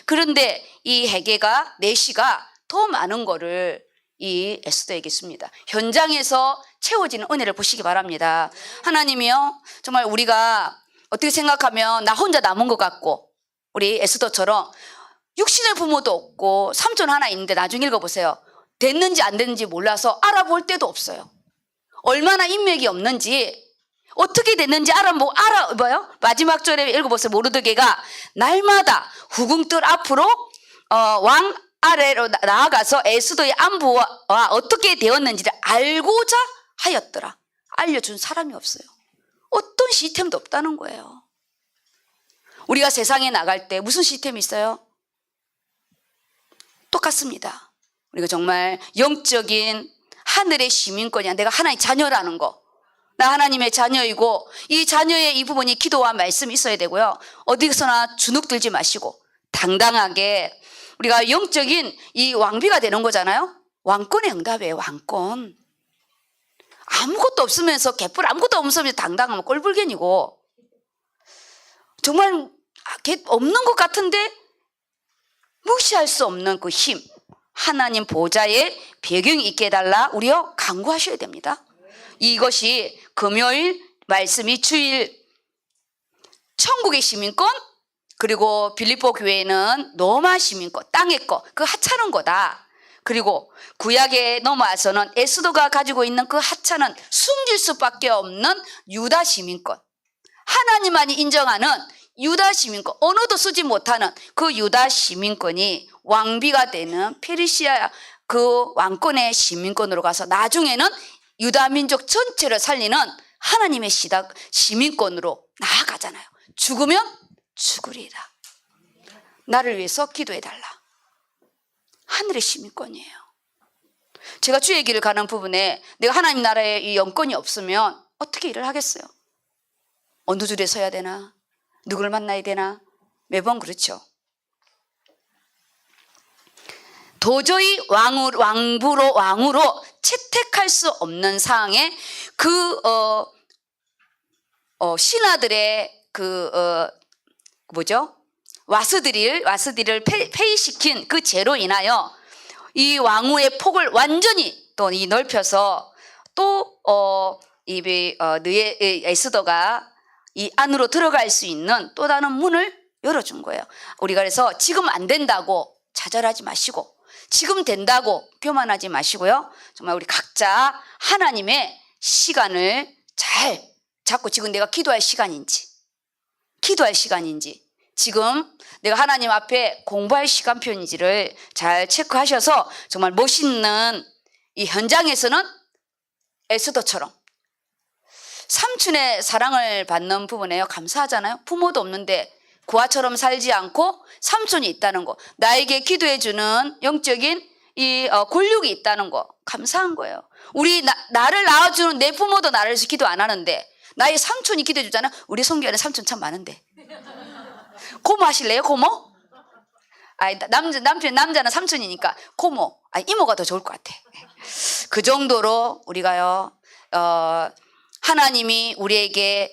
그런데 이 회개가 내시가 더 많은 거를 이 에스더에게 씁니다. 현장에서 채워지는 은혜를 보시기 바랍니다. 하나님이요, 정말 우리가 어떻게 생각하면 나 혼자 남은 것 같고, 우리 에스더처럼 육신의 부모도 없고 삼촌 하나 있는데 나중에 읽어보세요. 됐는지 안 됐는지 몰라서 알아볼 때도 없어요. 얼마나 인맥이 없는지, 어떻게 됐는지 알아봐요. 마지막 절에 읽어보세요. 모르드게가 날마다 후궁들 앞으로 왕 아래로 나아가서 에스더의 안부와 어떻게 되었는지를 알고자 하였더라. 알려준 사람이 없어요. 어떤 시스템도 없다는 거예요. 우리가 세상에 나갈 때 무슨 시스템이 있어요? 똑같습니다. 우리가 정말 영적인 하늘의 시민권이야. 내가 하나님의 자녀라는 거. 나 하나님의 자녀이고, 이 자녀의 이 부분이 기도와 말씀이 있어야 되고요. 어디서나 주눅 들지 마시고 당당하게 우리가 영적인 이 왕비가 되는 거잖아요. 왕권의 응답이에요. 왕권. 아무것도 없으면서 개뿔 아무것도 없으면서 당당하면 꼴불견이고, 정말 없는 것 같은데 무시할 수 없는 그 힘, 하나님 보좌에 배경이 있게 해달라 우리요 간구하셔야 됩니다. 이것이 금요일 말씀이 주일 천국의 시민권, 그리고 빌립보 교회는 로마 시민권, 땅의 거, 그 하찮은 거다. 그리고 구약에 넘어와서는 에스더가 가지고 있는 그 하찮은 숨길 수밖에 없는 유다 시민권, 하나님만이 인정하는 유다 시민권, 언어도 쓰지 못하는 그 유다 시민권이 왕비가 되는 페르시아 그 왕권의 시민권으로 가서 나중에는 유다 민족 전체를 살리는 하나님의 시민권으로 나아가잖아요. 죽으면 죽으리라. 나를 위해서 기도해달라. 하늘의 시민권이에요. 제가 주의 길을 가는 부분에 내가 하나님 나라의 이 영권이 없으면 어떻게 일을 하겠어요? 어느 줄에 서야 되나? 누구를 만나야 되나? 매번 그렇죠. 도저히 왕으로 채택할 수 없는 상황에 그 신하들의 와스디를 폐위시킨 그 죄로 인하여 이 왕후의 폭을 완전히 또 넓혀서 또 에스더가 이 안으로 들어갈 수 있는 또 다른 문을 열어준 거예요. 우리가 그래서 지금 안 된다고 좌절하지 마시고, 지금 된다고 교만하지 마시고요. 정말 우리 각자 하나님의 시간을 잘 잡고, 지금 내가 기도할 시간인지 지금 내가 하나님 앞에 공부할 시간표인지를 잘 체크하셔서 정말 멋있는 이 현장에서는 에스더처럼 삼촌의 사랑을 받는 부분에요. 감사하잖아요. 부모도 없는데 고아처럼 살지 않고 삼촌이 있다는 거, 나에게 기도해주는 영적인 이 권력이 있다는 거, 감사한 거예요. 우리 나를 낳아주는 내 부모도 나를 위해서 기도 안 하는데 나의 삼촌이 기도해주잖아요. 우리 성교 안에 삼촌 참 많은데. 고모 하실래요? 고모? 아니, 남자는 삼촌이니까 고모, 아니, 이모가 더 좋을 것 같아. 그 정도로 우리가요, 하나님이 우리에게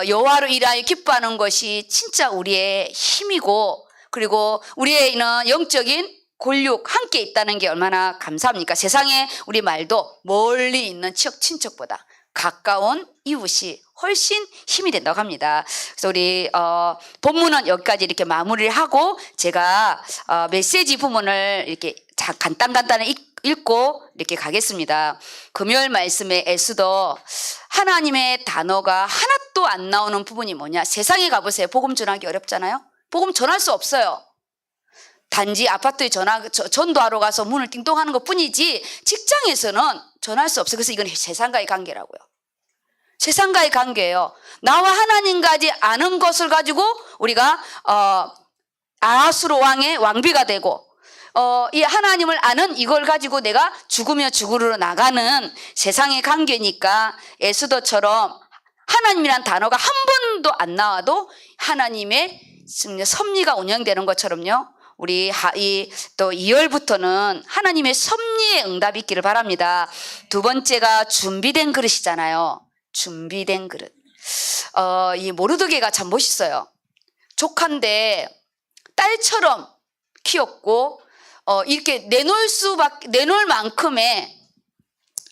여호와로 일하여 기뻐하는 것이 진짜 우리의 힘이고, 그리고 우리에는 영적인 권력 함께 있다는 게 얼마나 감사합니까? 세상에 우리 말도 멀리 있는 친척보다 가까운 이웃이 훨씬 힘이 된다고 합니다. 그래서 우리 본문은 여기까지 이렇게 마무리를 하고 제가 메시지 부분을 이렇게 간단히 읽고 이렇게 가겠습니다. 금요일 말씀에 에스더, 하나님의 단어가 하나도 안 나오는 부분이 뭐냐? 세상에 가보세요. 복음 전하기 어렵잖아요. 복음 전할 수 없어요. 단지 아파트에 전도하러 가서 문을 띵동하는 것 뿐이지 직장에서는 전할 수 없어요. 그래서 이건 세상과의 관계라고요. 세상과의 관계예요. 나와 하나님까지 아는 것을 가지고 우리가 아하수로 왕의 왕비가 되고, 이 하나님을 아는 이걸 가지고 내가 죽으며 죽으러 나가는 세상의 관계니까, 에스더처럼 하나님이란 단어가 한 번도 안 나와도 하나님의 섭리가 운영되는 것처럼요, 우리 또 2월부터는 하나님의 섭리의 응답이 있기를 바랍니다. 두 번째가 준비된 그릇이잖아요. 준비된 그릇. 이 모르드게가 참 멋있어요. 조카인데 딸처럼 키웠고, 이렇게 내놓을 만큼의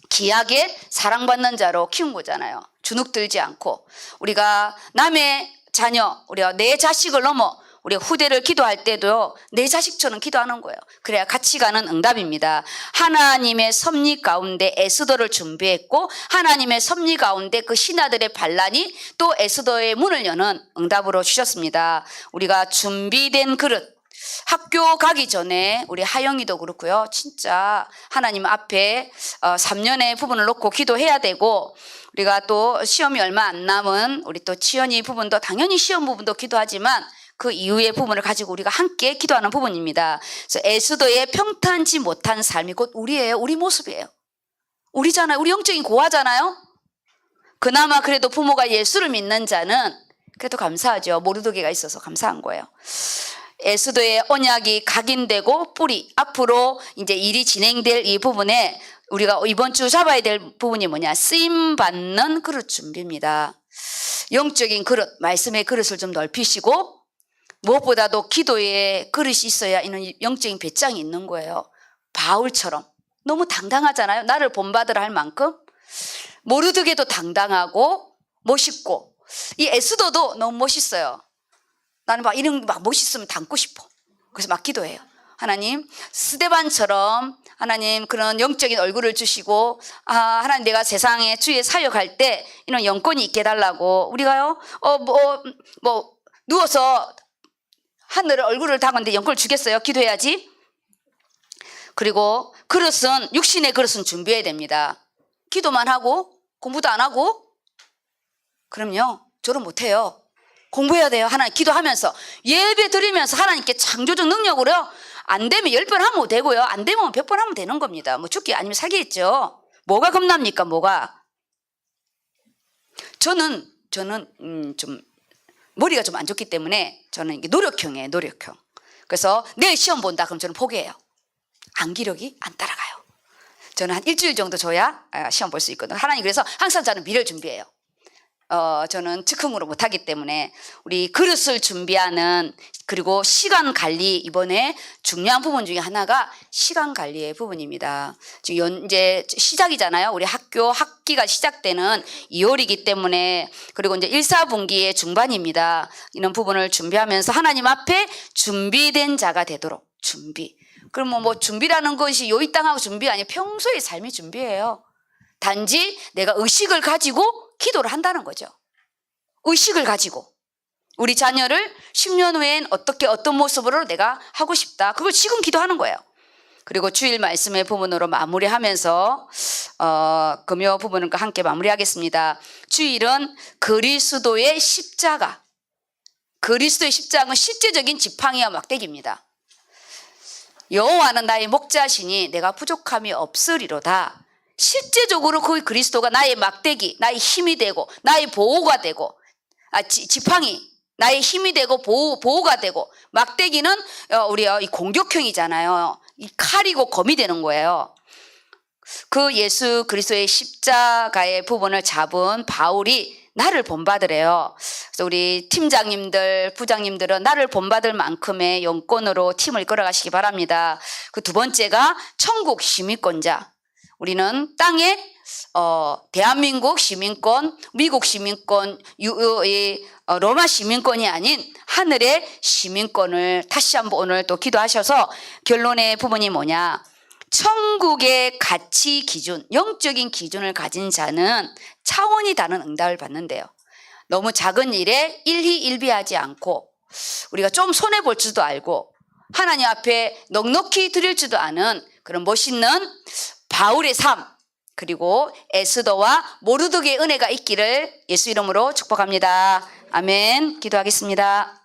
귀하게 사랑받는 자로 키운 거잖아요. 주눅들지 않고. 우리가 남의 자녀, 우리가 내 자식을 넘어 우리가 후대를 기도할 때도 내 자식처럼 기도하는 거예요. 그래야 같이 가는 응답입니다. 하나님의 섭리 가운데 에스더를 준비했고, 하나님의 섭리 가운데 그 신하들의 반란이 또 에스더의 문을 여는 응답으로 주셨습니다. 우리가 준비된 그릇. 학교 가기 전에 우리 하영이도 그렇고요, 진짜 하나님 앞에 3년의 부분을 놓고 기도해야 되고, 우리가 또 시험이 얼마 안 남은 우리 또 치연이 부분도 당연히 시험 부분도 기도하지만 그 이후의 부분을 가지고 우리가 함께 기도하는 부분입니다. 그래서 에스더의 평탄치 못한 삶이 곧 우리예요. 우리 모습이에요. 우리잖아요. 우리 영적인 고아잖아요. 그나마 그래도 부모가 예수를 믿는 자는 그래도 감사하죠. 모르드게가 있어서 감사한 거예요. 에스더의 언약이 각인되고 뿌리, 앞으로 이제 일이 진행될 이 부분에 우리가 이번 주 잡아야 될 부분이 뭐냐? 쓰임 받는 그릇 준비입니다. 영적인 그릇, 말씀의 그릇을 좀 넓히시고, 무엇보다도 기도의 그릇이 있어야 이런 영적인 배짱이 있는 거예요. 바울처럼 너무 당당하잖아요. 나를 본받으라 할 만큼. 모르드게도 당당하고 멋있고, 이 에스더도 너무 멋있어요. 나는 막 이런 막 멋있으면 닮고 싶어. 그래서 막 기도해요. 하나님, 스데반처럼 하나님 그런 영적인 얼굴을 주시고, 하나님 내가 세상에 주의 사역할 때 이런 영권이 있게 해달라고. 우리가요, 누워서 하늘을 얼굴을 당하는데 영권을 주겠어요? 기도해야지. 그리고 그릇은, 육신의 그릇은 준비해야 됩니다. 기도만 하고 공부도 안 하고 그럼요, 저는 못해요. 공부해야 돼요. 하나님 기도하면서 예배 드리면서 하나님께 창조적 능력으로요, 안 되면 10번 하면 되고요, 안 되면 100번 하면 되는 겁니다. 뭐 죽기 아니면 살겠죠. 뭐가 겁납니까? 뭐가? 저는 좀 머리가 좀 안 좋기 때문에 저는 이게 노력형이에요. 노력형. 그래서 내일 시험 본다 그럼 저는 포기해요. 암기력이 안 따라가요. 저는 한 일주일 정도 줘야 시험 볼 수 있거든요. 하나님 그래서 항상 저는 미래를 준비해요. 저는 즉흥으로 못하기 때문에 우리 그릇을 준비하는, 그리고 시간 관리, 이번에 중요한 부분 중에 하나가 시간 관리의 부분입니다. 지금 이제 시작이잖아요. 우리 학기가 시작되는 2월이기 때문에, 그리고 이제 1, 4분기의 중반입니다. 이런 부분을 준비하면서 하나님 앞에 준비된 자가 되도록 준비. 그럼 뭐 준비라는 것이 요이 땅하고 준비 아니에요. 평소의 삶이 준비예요. 단지 내가 의식을 가지고 기도를 한다는 거죠. 의식을 가지고. 우리 자녀를 10년 후엔 어떤 모습으로 내가 하고 싶다. 그걸 지금 기도하는 거예요. 그리고 주일 말씀의 부분으로 마무리하면서 금요 부분과 함께 마무리하겠습니다. 주일은 그리스도의 십자가. 그리스도의 십자가는 실제적인 지팡이와 막대기입니다. 여호와는 나의 목자시니 내가 부족함이 없으리로다. 실제적으로 그 그리스도가 나의 막대기, 나의 힘이 되고 나의 보호가 되고 지팡이, 나의 힘이 되고 보호가 되고 막대기는 우리 이 공격형이잖아요. 이 칼이고 검이 되는 거예요. 그 예수 그리스도의 십자가의 부분을 잡은 바울이 나를 본받으래요. 그래서 우리 팀장님들, 부장님들은 나를 본받을 만큼의 용건으로 팀을 끌어가시기 바랍니다. 그 두 번째가 천국 시민권자. 우리는 땅에 대한민국 시민권, 미국 시민권, 로마 시민권이 아닌 하늘의 시민권을 다시 한번 오늘 또 기도하셔서 결론의 부분이 뭐냐. 천국의 가치 기준, 영적인 기준을 가진 자는 차원이 다른 응답을 받는데요. 너무 작은 일에 일희일비하지 않고 우리가 좀 손해볼 줄도 알고 하나님 앞에 넉넉히 드릴 줄도 아는 그런 멋있는 바울의 삶, 그리고 에스더와 모르드게의 은혜가 있기를 예수 이름으로 축복합니다. 아멘. 기도하겠습니다.